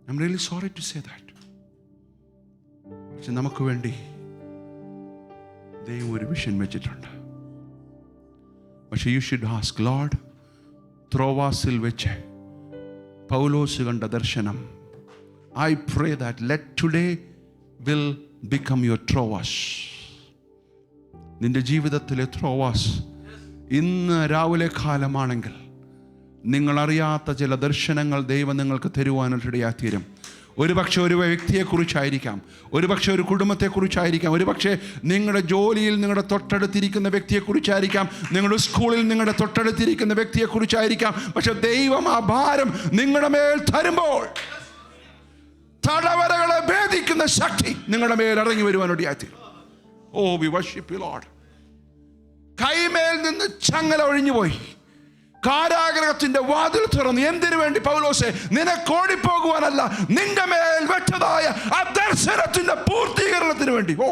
I'm really sorry to say that. പക്ഷെ നമുക്ക് വേണ്ടി ദൈവം ഒരു വിഷൻ വെച്ചിട്ടുണ്ട്. പക്ഷെ യു ഷുഡ് ആസ്ക് ലോർഡ്, ത്രോവാസിൽ വെച്ച് പൗലോസ് കണ്ട ദർശനം, I pray that let today will become your Troas. നിന്റെ ജീവിതത്തിലെ ത്രോവാസ് ഇന്ന് രാവിലെ കാലമാണെങ്കിൽ നിങ്ങളറിയാത്ത ചില ദർശനങ്ങൾ ദൈവം നിങ്ങൾക്ക് തരുവാനിടയായിത്തീരും. ഒരുപക്ഷെ ഒരു വ്യക്തിയെക്കുറിച്ചായിരിക്കാം, ഒരുപക്ഷെ ഒരു കുടുംബത്തെക്കുറിച്ചായിരിക്കാം, ഒരുപക്ഷെ നിങ്ങളുടെ ജോലിയിൽ നിങ്ങളുടെ തൊട്ടടുത്തിരിക്കുന്ന വ്യക്തിയെക്കുറിച്ചായിരിക്കാം, നിങ്ങളുടെ സ്കൂളിൽ നിങ്ങളുടെ തൊട്ടടുത്തിരിക്കുന്ന വ്യക്തിയെക്കുറിച്ചായിരിക്കാം. പക്ഷെ ദൈവം ആ ഭാരം നിങ്ങളുടെ മേൽ തരുമ്പോൾ തടവരകളെ ഭേദിക്കുന്ന ശക്തി നിങ്ങളുടെ മേൽ ഇറങ്ങി വരുവാനിടയായിത്തീരും. ഓ, വി വർഷിപ്പ് യു ലോർഡ്. കൈമേൽ നിന്ന് ചങ്ങല ഒഴിഞ്ഞുപോയി, കാരാഗ്രഹത്തിന്റെ വാതിൽ തുറന്നു. എന്തിനു വേണ്ടി പൗലോസേ? നിനക്ക് ഓടിപ്പോകുവാനല്ല, നിന്റെ മേൽ വെച്ചതായ ആ ദർശനത്തിന്റെ പൂർത്തീകരണത്തിന് വേണ്ടി. ഓ,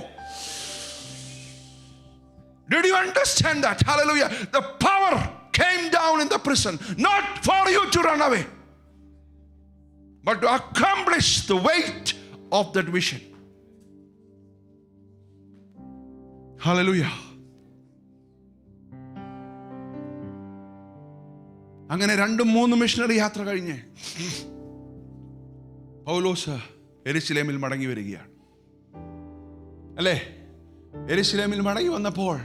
did you understand that? Hallelujah. The power came down in the prison not for you to run away, but to accomplish the weight of that vision. Hallelujah. അങ്ങനെ 2-3 മിഷണറി യാത്ര കഴിഞ്ഞ് പൗലോസ് യെരുശലേമിൽ മടങ്ങി വരികയാണ്, അല്ലേ? യെരുശലേമിൽ മടങ്ങി വന്നപ്പോൾ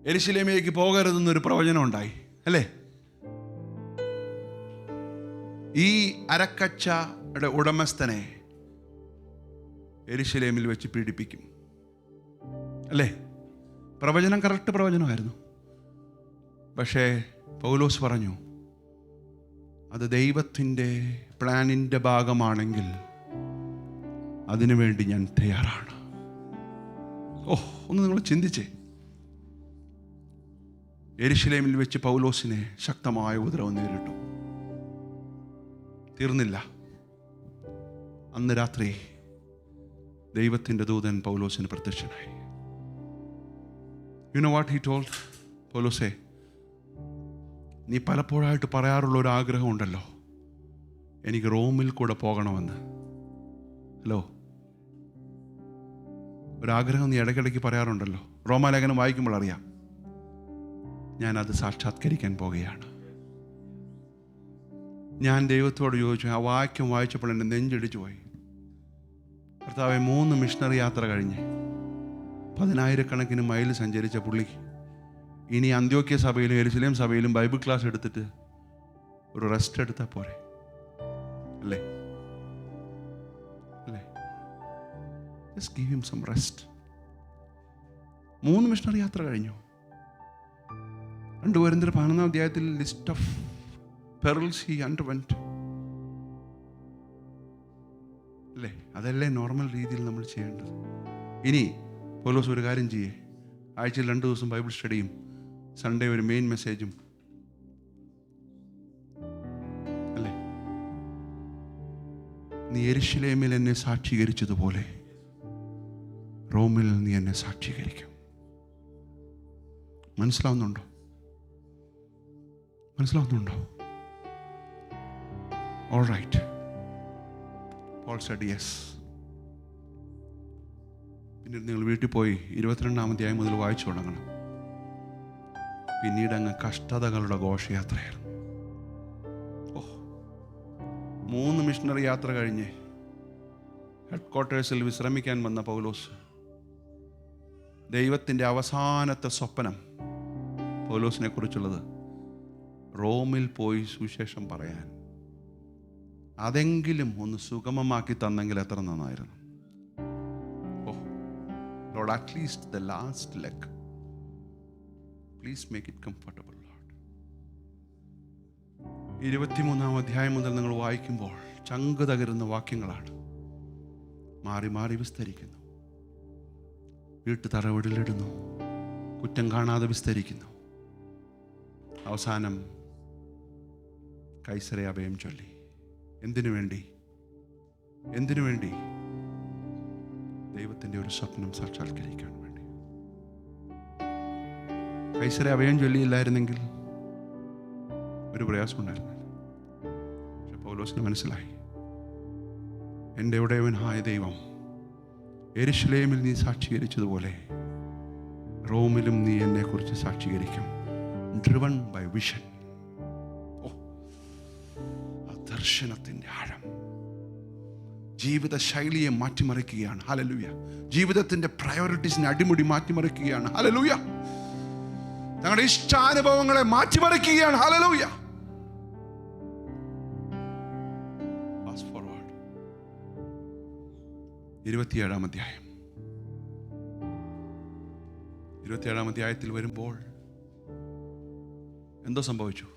യെരുശലേമിലേക്ക് പോകരുതെന്നൊരു പ്രവചനം ഉണ്ടായി, അല്ലേ? ഈ അരക്കച്ചയുടെ ഉടമസ്ഥനെ യെരുശലേമിൽ വെച്ച് പീഡിപ്പിക്കും, അല്ലേ? പ്രവചനം കറക്റ്റ് പ്രവചനമായിരുന്നു. പക്ഷേ പൗലോസ് പറഞ്ഞു, അത് ദൈവത്തിൻ്റെ പ്ലാനിൻ്റെ ഭാഗമാണെങ്കിൽ അതിനുവേണ്ടി ഞാൻ തയ്യാറാണ്. ഓ, ഒന്ന് നിങ്ങൾ ചിന്തിച്ചേ. യെരുശലേമിൽ വെച്ച് പൗലോസിനെ ശക്തമായ ഉപദ്രവം നേരിട്ടു. തീർന്നില്ല. അന്ന് രാത്രി ദൈവത്തിൻ്റെ ദൂതൻ പൗലോസിന് പ്രത്യക്ഷനായി. You know what he told? പൗലോസേ, നീ പലപ്പോഴായിട്ട് പറയാറുള്ള ഒരു ആഗ്രഹം ഉണ്ടല്ലോ, എനിക്ക് റോമിൽ കൂടെ പോകണമെന്ന്. ഹലോ, ഒരാഗ്രഹം നീ ഇടയ്ക്കിടയ്ക്ക് പറയാറുണ്ടല്ലോ. റോമാലേഖനം വായിക്കുമ്പോൾ അറിയാം, ഞാനത് സാക്ഷാത്കരിക്കാൻ പോകുകയാണ്. ഞാൻ ദൈവത്തോട് ചോദിച്ചു, ആ വാക്യം വായിച്ചപ്പോൾ എൻ്റെ നെഞ്ചടിച്ചു പോയി. കർത്താവെ, 3 മിഷണറി യാത്ര കഴിഞ്ഞ് 10,000 മൈൽ സഞ്ചരിച്ച പുള്ളി ഇനി അന്ത്യോക്യ സഭയിലും യെരുശലേം സഭയിലും ബൈബിൾ ക്ലാസ് എടുത്തിട്ട് ഒരു റെസ്റ്റ് എടുത്താൽ പോരെ? അല്ലേ? അല്ലേ? Just give him some rest. 3 missionary യാത്ര കഴിഞ്ഞു. 2 കൊരിന്ത്യർ 11-ാം അധ്യായത്തിൽ list of perils he underwent, അല്ലേ? അതല്ലേ നോർമൽ രീതിയിൽ നമ്മൾ ചെയ്യേണ്ടത്. ഇനി പൗലോസ് ഒരു കാര്യം ചെയ്യേ, ആഴ്ചയിൽ 2 ദിവസം ബൈബിൾ സ്റ്റഡിയും സൺഡേ ഒരു മെയിൻ മെസ്സേജും, അല്ലേ? നീ യെരുശലേമിൽ എന്നെ സാക്ഷീകരിച്ചതുപോലെ റോമിൽ നീ എന്നെ സാക്ഷീകരിക്കും. മനസ്സിലാവുന്നുണ്ടോ? മനസ്സിലാവുന്നുണ്ടോ? All right. Paul said yes. പിന്നീട് നിങ്ങൾ വീട്ടിൽ പോയി 22-ാം അധ്യായം മുതൽ വായിച്ചു തുടങ്ങണം. പിന്നീട് അങ്ങ് കഷ്ടതകളുടെ ഘോഷയാത്രയായിരുന്നു. ഓ, 3 മിഷണറി യാത്ര കഴിഞ്ഞ് ഹെഡ് ക്വാർട്ടേഴ്സിൽ വിശ്രമിക്കാൻ വന്ന പൗലോസ്, ദൈവത്തിൻ്റെ അവസാനത്തെ സ്വപ്നം പൗലോസിനെ കുറിച്ചുള്ളത് റോമിൽ പോയി സുവിശേഷം പറയാൻ. അതെങ്കിലും ഒന്ന് സുഗമമാക്കി തന്നെങ്കിൽ എത്ര നന്നായിരുന്നു. ഓ Lord, at least the last leg, please make it comfortable, Lord. 23-ാം അധ്യായം മുതൽ നിങ്ങൾ വായിക്കുമ്പോൾ ചങ്ക് തകരുന്ന വാക്യങ്ങളാണ്. മാറി മാറി വിസ്തരിക്കുന്നു. വീട്ടു തറവിടലിടുന്നു, കുറ്റം കാണാതെ വിസ്തരിക്കുന്നു. അവസാനം കൈസരെ അഭയം ചൊല്ലി. എന്തിനു വേണ്ടി? എന്തിനു വേണ്ടി? ദൈവത്തിൻ്റെ ഒരു സ്വപ്നം സാക്ഷാത്കരിക്കാൻ വേണ്ടി. കൈസരെ അഭയം ചൊല്ലിയില്ലായിരുന്നെങ്കിൽ ഒരു പ്രയാസം ഉണ്ടായിരുന്നില്ല. പക്ഷെ പൗലോസിന് മനസ്സിലായി, എൻ്റെ ഉടയവനായ ദൈവം യെരുശലേമിൽ നീ സാക്ഷീകരിച്ചതുപോലെ റോമിലും നീ എന്നെക്കുറിച്ച് സാക്ഷീകരിക്കും. Driven by vision. ദർശനത്തിൻ്റെ ആഴം ജീവിത ശൈലിയെ മാറ്റിമറിക്കുകയാണ്. ഹല്ലേലൂയ. ജീവിതത്തിൻ്റെ പ്രയോറിറ്റീസിനെ അടിമുടി മാറ്റിമറിക്കുകയാണ്. ഹല്ലേലൂയ. തങ്ങളുടെ ഇഷ്ടാനുഭവങ്ങളെ മാറ്റിമറിക്കുകയാണ്. ഹല്ലേലൂയ. ഫാസ്റ്റ് ഫോർവേഡ് 27-ാം അധ്യായം. 27-ാം അധ്യായത്തിൽ വരുമ്പോൾ എന്തോ സംഭവിച്ചു?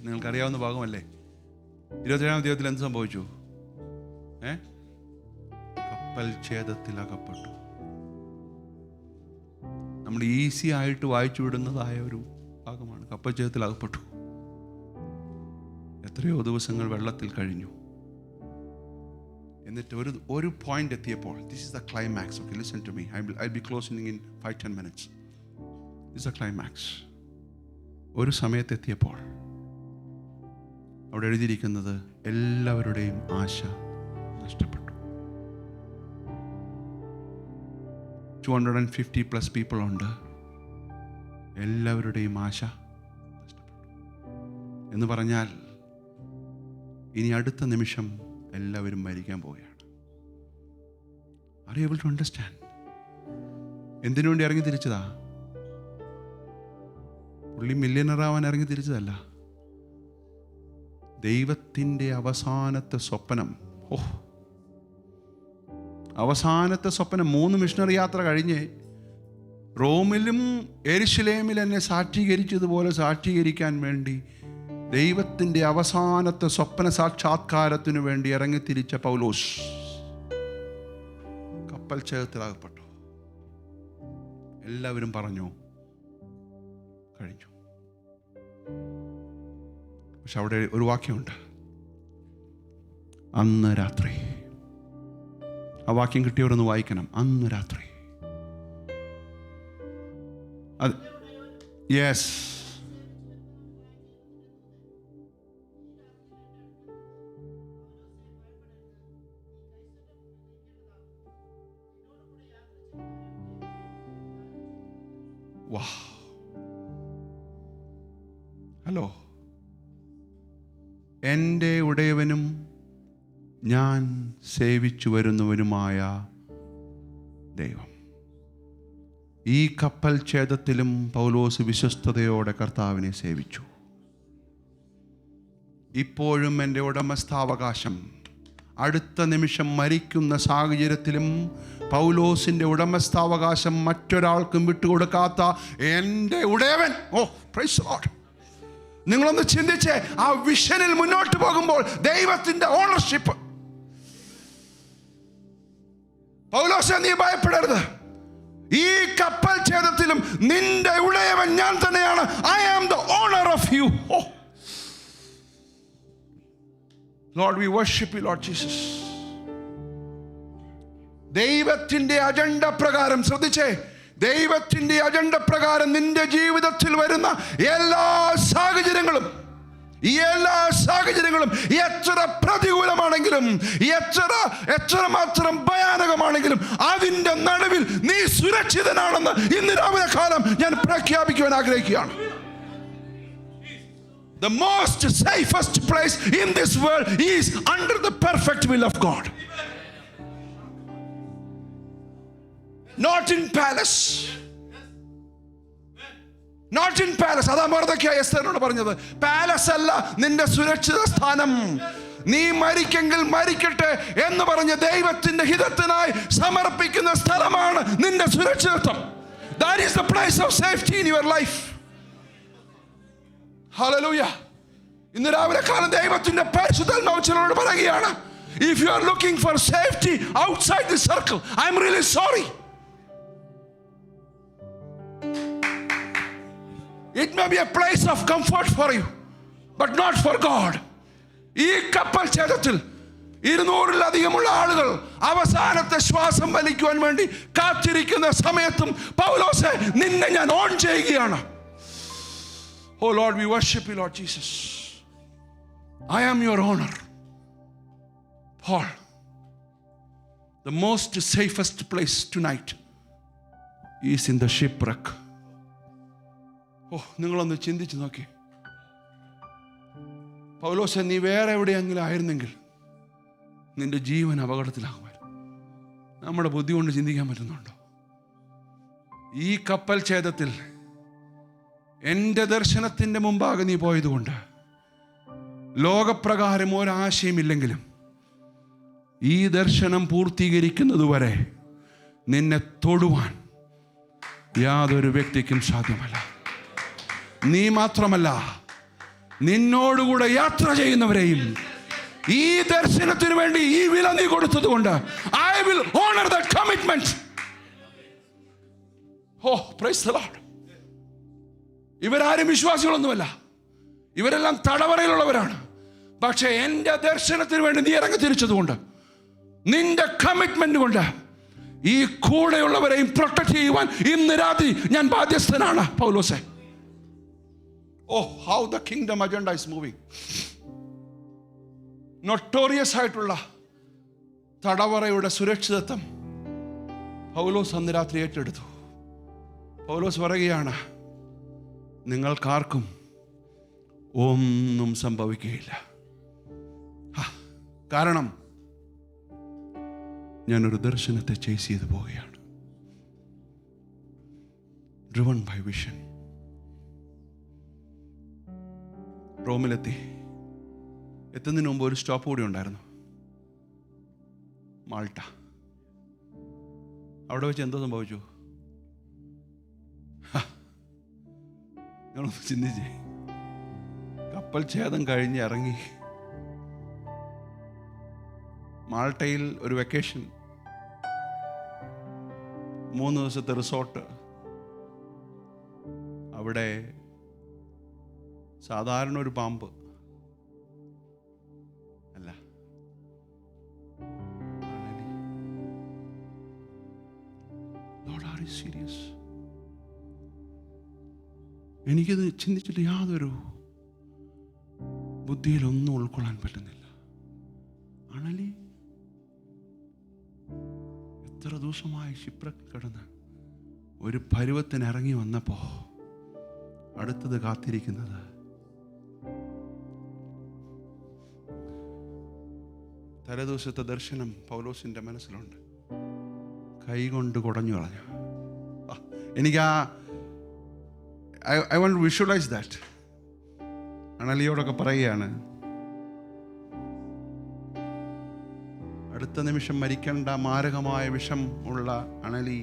നിങ്ങൾക്കറിയാവുന്ന ഭാഗമല്ലേ? 27-ാം അധ്യായത്തിൽ എന്ത് സംഭവിച്ചു? കപ്പൽ ഛേദത്തിൽ അകപ്പെട്ടു. നമ്മൾ ഈസി ആയിട്ട് വായിച്ചു വിടുന്നതായ ഒരു ഭാഗമാണ്. കപ്പൽ ഛേദത്തിൽ അകപ്പെട്ടു. എത്രയോ ദിവസങ്ങൾ വെള്ളത്തിൽ കഴിഞ്ഞു. എന്നിട്ട് ഒരു പോയിന്റ് എത്തിയപ്പോൾ, this is the climax. Okay, listen to me. I be closing in 5-10 minutes. This is the climax. ഒരു സമയത്തെത്തിയപ്പോൾ അവിടെ എഴുതിയിരിക്കുന്നത്, എല്ലാവരുടെയും ആശ നഷ്ടപ്പെട്ടു. 250+ people ഉണ്ട്. എല്ലാവരുടെയും ആശ നഷ്ടപ്പെട്ടു എന്ന് പറഞ്ഞാൽ ഇനി അടുത്ത നിമിഷം എല്ലാവരും മരിക്കാൻ പോവുകയാണ്. Are you able to understand? എന്തിനു വേണ്ടി ഇറങ്ങി തിരിച്ചതാ? പുള്ളി മില്യണറാവാൻ ഇറങ്ങി തിരിച്ചതല്ല. ദൈവത്തിൻ്റെ അവസാനത്തെ സ്വപ്നം. അവസാനത്തെ സ്വപ്നം. 3 മിഷണറി യാത്ര കഴിഞ്ഞ് റോമിലും യെരുശലേമിൽ എന്നെ സാക്ഷീകരിച്ചതുപോലെ സാക്ഷീകരിക്കാൻ വേണ്ടി ദൈവത്തിൻ്റെ അവസാനത്തെ സ്വപ്ന സാക്ഷാത്കാരത്തിനു വേണ്ടി ഇറങ്ങിത്തിരിച്ച പൗലോസ് കപ്പൽ ഛേദത്തിലകപ്പെട്ടു. എല്ലാവരും പറഞ്ഞു കഴിഞ്ഞു. പക്ഷെ അവിടെ ഒരു വാക്യമുണ്ട്, അന്ന് രാത്രി. ആ വാക്യം കിട്ടിയവരൊന്ന് വായിക്കണം. അന്ന് രാത്രി. അത് യെസ്, വാ. ഹലോ, എൻ്റെ ഉടയവനും ഞാൻ സേവിച്ചു വരുന്നവനുമായ ദൈവം. ഈ കപ്പൽ ഛേദത്തിലും പൗലോസ് വിശ്വസ്തയോടെ കർത്താവിനെ സേവിച്ചു. ഇപ്പോഴും എൻ്റെ ഉടമസ്ഥാവകാശം. അടുത്ത നിമിഷം മരിക്കുന്ന സാഹചര്യത്തിലും പൗലോസിൻ്റെ ഉടമസ്ഥാവകാശം മറ്റൊരാൾക്കും വിട്ടുകൊടുക്കാത്ത എൻ്റെ ഉടയവൻ. Price the Lord. നിങ്ങളൊന്ന് ചിന്തിച്ച്, ആ വിഷനിൽ മുന്നോട്ട് പോകുമ്പോൾ ദൈവത്തിൻ്റെ ഓണർഷിപ്പ്. പൗലോസേ, നീ ഭയപ്പെടരുത്. ഈ കപ്പൽ ഛേദത്തിലും നിന്റെ ഉടയവൻ ഞാൻ തന്നെയാണ്. I am the owner of you. Lord, we worship you, lord Jesus. ദൈവത്തിൻ്റെ അജണ്ട പ്രകാരം, ശ്രദ്ധിച്ചേ, ദൈവത്തിൻ്റെ അജണ്ട പ്രകാരം നിന്റെ ജീവിതത്തിൽ വരുന്ന എല്ലാ സാഹചര്യങ്ങളും എത്ര പ്രതികൂലമാണെങ്കിലും, എത്രമാത്രം ഭയാനകമാണെങ്കിലും അതിൻ്റെ നടുവിൽ നീ സുരക്ഷിതനാണെന്ന് ഇന്ന് രാവിലെ കാലം ഞാൻ പ്രഖ്യാപിക്കുവാൻ ആഗ്രഹിക്കുകയാണ്. The most safest place in this world is under the perfect will of God. Not in palace. Not in palace. അതാ മൊർദെഖായി എസ്തേറിനോട് പറഞ്ഞത്. പാലസ് അല്ല നിന്റെ സുരക്ഷിത സ്ഥാനം. നീ മരിക്കെങ്കിൽ മരിക്കട്ടെ എന്ന് പറഞ്ഞ് ദൈവത്തിന്റെ ഹിതത്തിനായി സമർപ്പിക്കുന്ന സ്ഥലമാണ് നിന്റെ സുരക്ഷിതത്വം. That is the place of safety in your life. Hallelujah. ഇന്ന് രാവിലെ കാലം ദൈവത്തിന്റെ പരിശുദ്ധാത്മാവ് പറയുകയാണ്, if you are looking for safety outside the circle, I am really sorry. It may be a place of comfort for you, but not for God. ഈ കപ്പൽ ഛേദത്തിൽ 200-ലധികമുള്ള ആളുകൾ അവസാനത്തെ ശ്വാസം വലിക്കുവാൻ വേണ്ടി കാത്തിരിക്കുന്ന സമയത്തും പൗലോസേ, നിന്നെ ഞാൻ ഓൺ ചെയ്യുകയാണ്. Oh Lord, we worship you, Lord Jesus. I am your owner. Paul, the most safest place tonight is in the shipwreck. നിങ്ങളൊന്ന് ചിന്തിച്ച് നോക്കി. പൗലോസേ, നീ വേറെ എവിടെയെങ്കിലും ആയിരുന്നെങ്കിൽ നിന്റെ ജീവൻ അപകടത്തിലാകുമായിരുന്നു. നമ്മുടെ ബുദ്ധി കൊണ്ട് ചിന്തിക്കാൻ പറ്റുന്നുണ്ടോ? ഈ കപ്പൽ ഛേദത്തിൽ എൻ്റെ ദർശനത്തിൻ്റെ മുമ്പാകെ നീ പോയതുകൊണ്ട് ലോകപ്രകാരം ഒരാശയമില്ലെങ്കിലും ഈ ദർശനം പൂർത്തീകരിക്കുന്നതുവരെ നിന്നെ തൊടുവാൻ യാതൊരു വ്യക്തിക്കും സാധ്യമല്ല. നീ മാത്രമല്ല, നിന്നോടുകൂടെ യാത്ര ചെയ്യുന്നവരെയും ഈ ദർശനത്തിന് വേണ്ടി ഈ വില നീ കൊടുത്തതുകൊണ്ട് I will honor that commitment. Oh, praise the Lord. ഇവരാരും വിശ്വാസികളൊന്നുമല്ല, ഇവരെല്ലാം തടവറയിലുള്ളവരാണ്. പക്ഷെ എൻ്റെ ദർശനത്തിന് വേണ്ടി നീ ഇറങ്ങി തിരിച്ചതുകൊണ്ട്, നിന്റെ കമ്മിറ്റ്മെന്റ് കൊണ്ട് ഈ കൂടെയുള്ളവരെയും പ്രൊട്ടക്ട് ചെയ്യുവാൻ ഇന്ന് രാത്രി ഞാൻ ബാധ്യസ്ഥനാണ്. പൗലോസേ, oh, how the kingdom agenda is moving. Notorious ആയിട്ടുള്ള തടവറയുടെ സുരക്ഷിതത്വം പൗലോസ് അന്ന് രാത്രി ഏറ്റെടുത്തു. പൗലോസ് പറയുകയാണ്, നിങ്ങൾക്കാർക്കും ഒന്നും സംഭവിക്കുകയില്ല. കാരണം ഞാനൊരു ദർശനത്തെ ചേസ് ചെയ്തു പോവുകയാണ്. Driven by vision. റോമിലെത്തി. എത്തുന്നതിന് മുമ്പ് ഒരു സ്റ്റോപ്പ് കൂടി ഉണ്ടായിരുന്നു, മാൾട്ട. അവിടെ വെച്ച് എന്തോ സംഭവിച്ചു? ഞങ്ങളൊന്ന് ചിന്തിച്ചേ. കപ്പൽ ഛേദം കഴിഞ്ഞ് ഇറങ്ങി മാൾട്ടയിൽ ഒരു വെക്കേഷൻ, 3 ദിവസത്തെ റിസോർട്ട്. അവിടെ സാധാരണ ഒരു പാമ്പ് അല്ല, സീരിയസ്. എനിക്കത് ചിന്തിച്ചിട്ട് യാതൊരു ബുദ്ധിയിലൊന്നും ഉൾക്കൊള്ളാൻ പറ്റുന്നില്ല. അണലി എത്ര ദിവസമായി ഷിപ്രക്ക് കിടന്ന് ഒരു പരുവത്തിന് ഇറങ്ങി വന്നപ്പോ അടുത്തത് കാത്തിരിക്കുന്നത് തലേദിവസത്തെ ദർശനം പൗലോസിന്റെ മനസ്സിലുണ്ട്. കൈകൊണ്ട് കുടഞ്ഞു കളഞ്ഞു. എനിക്ക് I want to visualize that. അണലിയോടൊക്കെ പറയുകയാണ്, അടുത്ത നിമിഷം മരിക്കേണ്ട മാരകമായ വിഷം ഉള്ള അണലി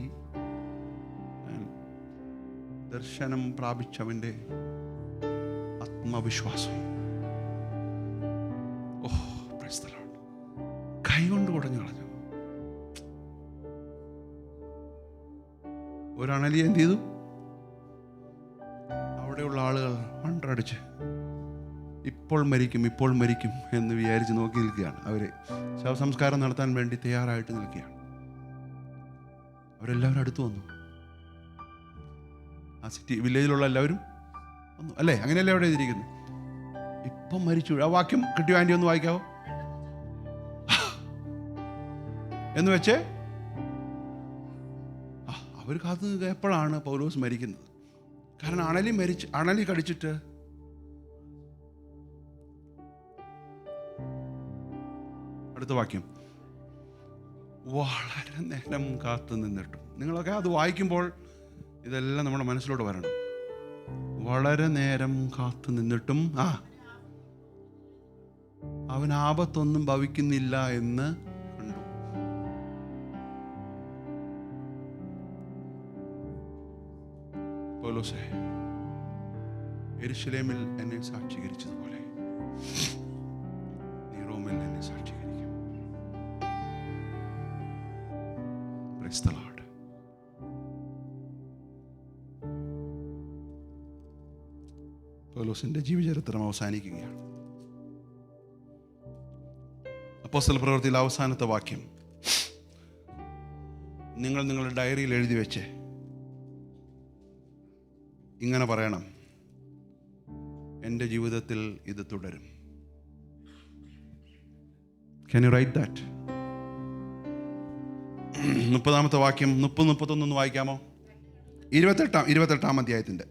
ദർശനം പ്രാപിച്ചവന്റെ ആത്മവിശ്വാസം. കൈകൊണ്ട് കുടഞ്ഞു കളഞ്ഞു. ഒരണലി എന്ത് ചെയ്തു? അവിടെയുള്ള ആളുകൾ മണ്ടടിച്ച് ഇപ്പോൾ മരിക്കും ഇപ്പോൾ മരിക്കും എന്ന് വിചാരിച്ച് നോക്കി നിൽക്കുകയാണ്. അവർ ശവസംസ്കാരം നടത്താൻ വേണ്ടി തയ്യാറായിട്ട് നിൽക്കുകയാണ്. അവരെല്ലാവരും അടുത്ത് വന്നു. ആ സിറ്റി വില്ലേജിലുള്ള എല്ലാവരും വന്നു. അല്ലേ? അങ്ങനെയല്ലേ അവിടെ എഴുതിയിരിക്കുന്നത്? ഇപ്പം മരിച്ചു. ആ വാക്യം കിട്ടിയോ? ആൻറ്റി ഒന്ന് വായിക്കാവോ എന്ന് വെച്ച് അവർ കാത്തു എപ്പോഴാണ് പൗലോസ് മരിക്കുന്നത്? കാരണം അണലി കടിച്ചിട്ട് അടുത്ത വാക്യം, വളരെ നേരം കാത്തു നിന്നിട്ടും. നിങ്ങളൊക്കെ അത് വായിക്കുമ്പോൾ ഇതെല്ലാം നമ്മുടെ മനസ്സിലോട്ട് വരണം. വളരെ നേരം കാത്തു നിന്നിട്ടും അവൻ ആപത്തൊന്നും ഭവിക്കുന്നില്ല എന്ന് കണ്ടു. പൗലോസേ, യെരൂശലേമിൽ എന്നെ സാക്ഷീകരിച്ചതുപോലെ നീ റോമിൽ എന്നെ സാക്ഷീകരിക്കും. Price the Lord. പൗലോസിന്റെ ജീവചരിത്രം അവസാനിക്കുകയാണ്. അപ്പോസ്തല പ്രവൃത്തിയിലെ അവസാനത്തെ വാക്യം നിങ്ങൾ നിങ്ങളുടെ ഡയറിയിൽ എഴുതി വെച്ച് ഇങ്ങനെ പറയണം, എൻ്റെ ജീവിതത്തിൽ ഇത് തുടരും. Can you write that? 30-ാമത്തെ വാക്യം 30-31 വായിക്കാമോ? 28-ാം അധ്യായത്തിൻ്റെ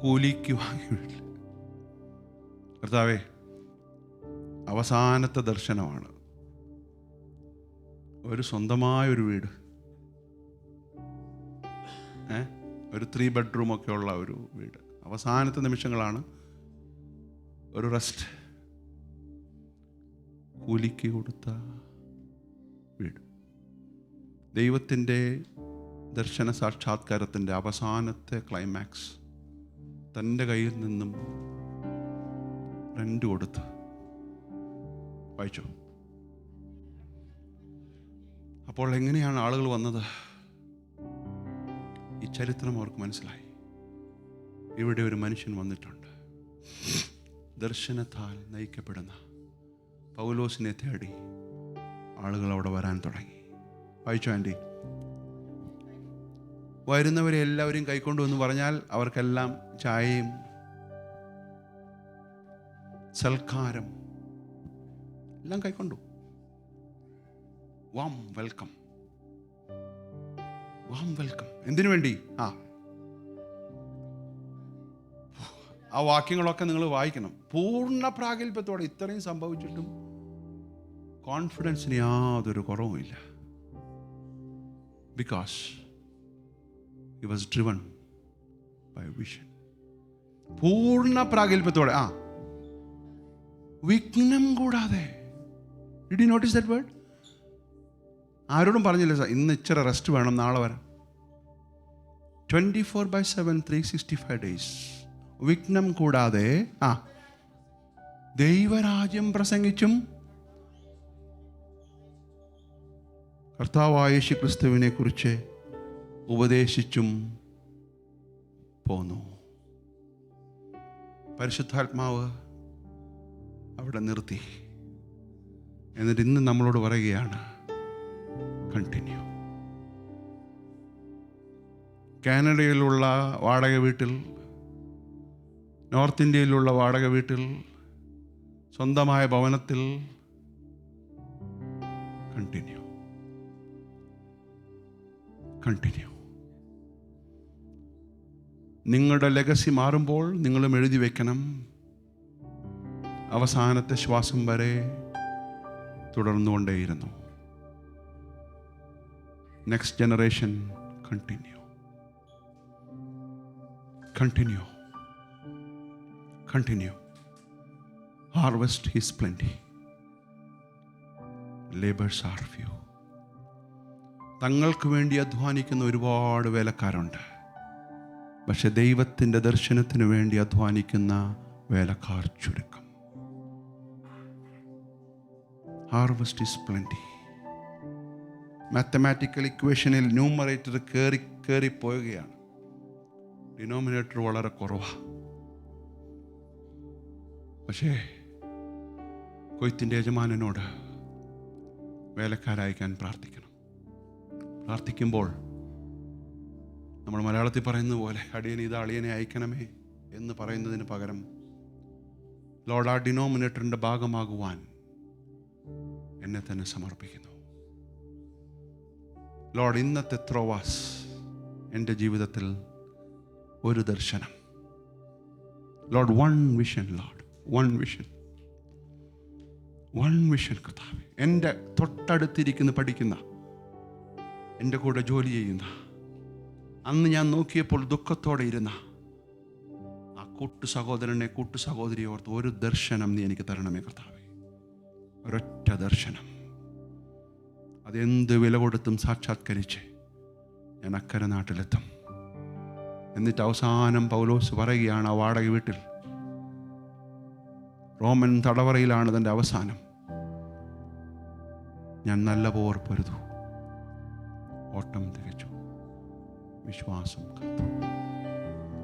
കൂലിക്ക് വാങ്ങി. കർത്താവേ, അവസാനത്തെ ദർശനമാണ്. ഒരു സ്വന്തമായൊരു വീട്, ഒരു 3 ബെഡ്റൂമൊക്കെ ഉള്ള ഒരു വീട്. അവസാനത്തെ നിമിഷങ്ങളാണ്. ഒരു റെസ്റ്റ്, കൂലിക്ക് കൊടുത്ത വീട്. ദൈവത്തിൻ്റെ ദർശന സാക്ഷാത്കാരത്തിൻ്റെ അവസാനത്തെ ക്ലൈമാക്സ് തൻ്റെ കയ്യിൽ നിന്നും റെൻ്റ് കൊടുത്ത്. വായിച്ചോ? അപ്പോൾ എങ്ങനെയാണ് ആളുകൾ വന്നത്? ഈ ചരിത്രം അവർക്ക് മനസ്സിലായി. ഇവിടെ ഒരു മനുഷ്യൻ വന്നിട്ടുണ്ട്. ദർശനത്താൽ നയിക്കപ്പെടുന്ന പൗലോസിനെ തേടി ആളുകൾ അവിടെ വരാൻ തുടങ്ങി. വായിച്ചോ ആൻറ്റി? വരുന്നവരെ എല്ലാവരെയും കൈക്കൊണ്ടുവന്ന് പറഞ്ഞാൽ അവർക്കെല്ലാം ചായയും സൽക്കാരം എല്ലാം കൈക്കൊണ്ടു. Warm welcome, warm welcome. എന്തിനു വേണ്ടി? ആ വാക്യങ്ങളൊക്കെ നിങ്ങൾ വായിക്കണം. പൂർണ്ണ പ്രാഗൽഭ്യത്തോടെ ഇത്രയും സംഭവിച്ചിട്ടും കോൺഫിഡൻസിന് യാതൊരു കുറവുമില്ല. Because he was driven by vision. പൂർണ്ണ പ്രാഗൽഭ്യത്തോടെ, വിഘ്നം കൂടാതെ. Did you notice that word? ആരോടും പറഞ്ഞില്ല സാർ ഇന്ന് ഇച്ചിരി റെസ്റ്റ് വേണം, നാളെ വരാം. 24/7 365 days വിഘ്നം കൂടാതെ ദൈവരാജ്യം പ്രസംഗിച്ചും കർത്താവായ യേശു ക്രിസ്തുവിനെ കുറിച്ച് ഉപദേശിച്ചും പോന്നു. പരിശുദ്ധാത്മാവ് അവിടെ നിർത്തി. എന്നിട്ട് ഇന്ന് നമ്മളോട് പറയുകയാണ്, കണ്ടിന്യൂ. കാനഡയിലുള്ള വാടക വീട്ടിൽ, നോർത്ത് ഇന്ത്യയിലുള്ള വാടക വീട്ടിൽ, സ്വന്തമായ ഭവനത്തിൽ കണ്ടിന്യൂ, കണ്ടിന്യൂ. നിങ്ങളുടെ ലെഗസി മാറുമ്പോൾ നിങ്ങളും എഴുതി വയ്ക്കണം, അവസാനത്തെ ശ്വാസം വരെ തുടർന്നുകൊണ്ടേയിരുന്നു. Next generation continue, continue, continue. Harvest is plenty, labours are few. തങ്ങൾക്ക് വേണ്ടി അധ്വാനിക്കുന്ന ഒരുപാട് വേലക്കാരുണ്ട്. പക്ഷെ ദൈവത്തിൻ്റെ ദർശനത്തിന് വേണ്ടി അധ്വാനിക്കുന്ന വേലക്കാർ ചുരുക്കം. Harvest is plenty. മാത്തമാറ്റിക്കൽ ഇക്വേഷനിൽ ന്യൂമറേറ്റർ കയറിപ്പോവുകയാണ്, ഡിനോമിനേറ്റർ വളരെ കുറവാണ്. പക്ഷേ കൊയ്ത്തിൻ്റെ യജമാനനോട് വേലക്കാരയക്കാൻ പ്രാർത്ഥിക്കണം. പ്രാർത്ഥിക്കുമ്പോൾ നമ്മൾ മലയാളത്തിൽ പറയുന്നത് പോലെ അടിയനെ ഇത് അളിയനെ അയക്കണമേ എന്ന് പറയുന്നതിന് പകരം, ലോർഡ് ആ ഡിനോമിനേറ്ററിൻ്റെ ഭാഗമാകുവാൻ എന്നെ തന്നെ സമർപ്പിക്കുന്നു. ലോർഡ് ഇന്നത്തെ ത്രോവാസ് എൻ്റെ ജീവിതത്തിൽ ഒരു ദർശനം. Lord one vision, Lord one vision, one vision. കർത്താവേ, എൻ്റെ തൊട്ടടുത്തിരിക്കുന്ന പഠിക്കുന്ന, എൻ്റെ കൂടെ ജോലി ചെയ്യുന്ന, അന്ന് ഞാൻ നോക്കിയപ്പോൾ ദുഃഖത്തോടെ ഇരുന്ന ആ കൂട്ടു സഹോദരനെ, കൂട്ടു സഹോദരിയെ ഓർത്ത് ഒരു ദർശനം നീ എനിക്ക് തരണമേ കർത്താവേ. ഒരൊറ്റ ദർശനം, അതെന്ത് വില കൊടുത്തും സാക്ഷാത്കരിച്ച് ഞാൻ അക്കരെ നാട്ടിലെത്തും. എന്നിട്ട് അവസാനം പൗലോസ് പറയുകയാണ്, ആ വാടക വീട്ടിൽ റോമൻ തടവറയിലാണ് തൻ്റെ അവസാനം. ഞാൻ നല്ല പോർ പൊരുതു, ഓട്ടം തികച്ചു, വിശ്വാസം കാത്തു.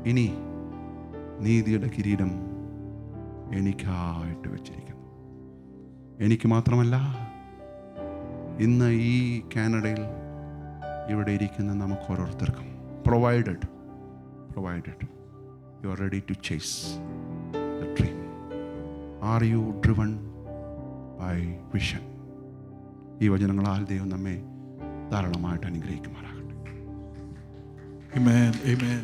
ഇനി നീതിയുടെ കിരീടം എനിക്കായിട്ട് വെച്ചിരിക്കുന്നു. എനിക്ക് മാത്രമല്ല, ഇന്ന് ഈ കാനഡയിൽ ഇവിടെ ഇരിക്കുന്ന നമുക്ക് ഓരോരുത്തർക്കും provided you are ready to chase the dream. Are you driven by vision? ഈ വചനങ്ങളാൽ ദൈവം നമ്മെ ധാരാളമായിട്ട് അനുഗ്രഹിക്കുമാറാകട്ടെ. Amen. Amen.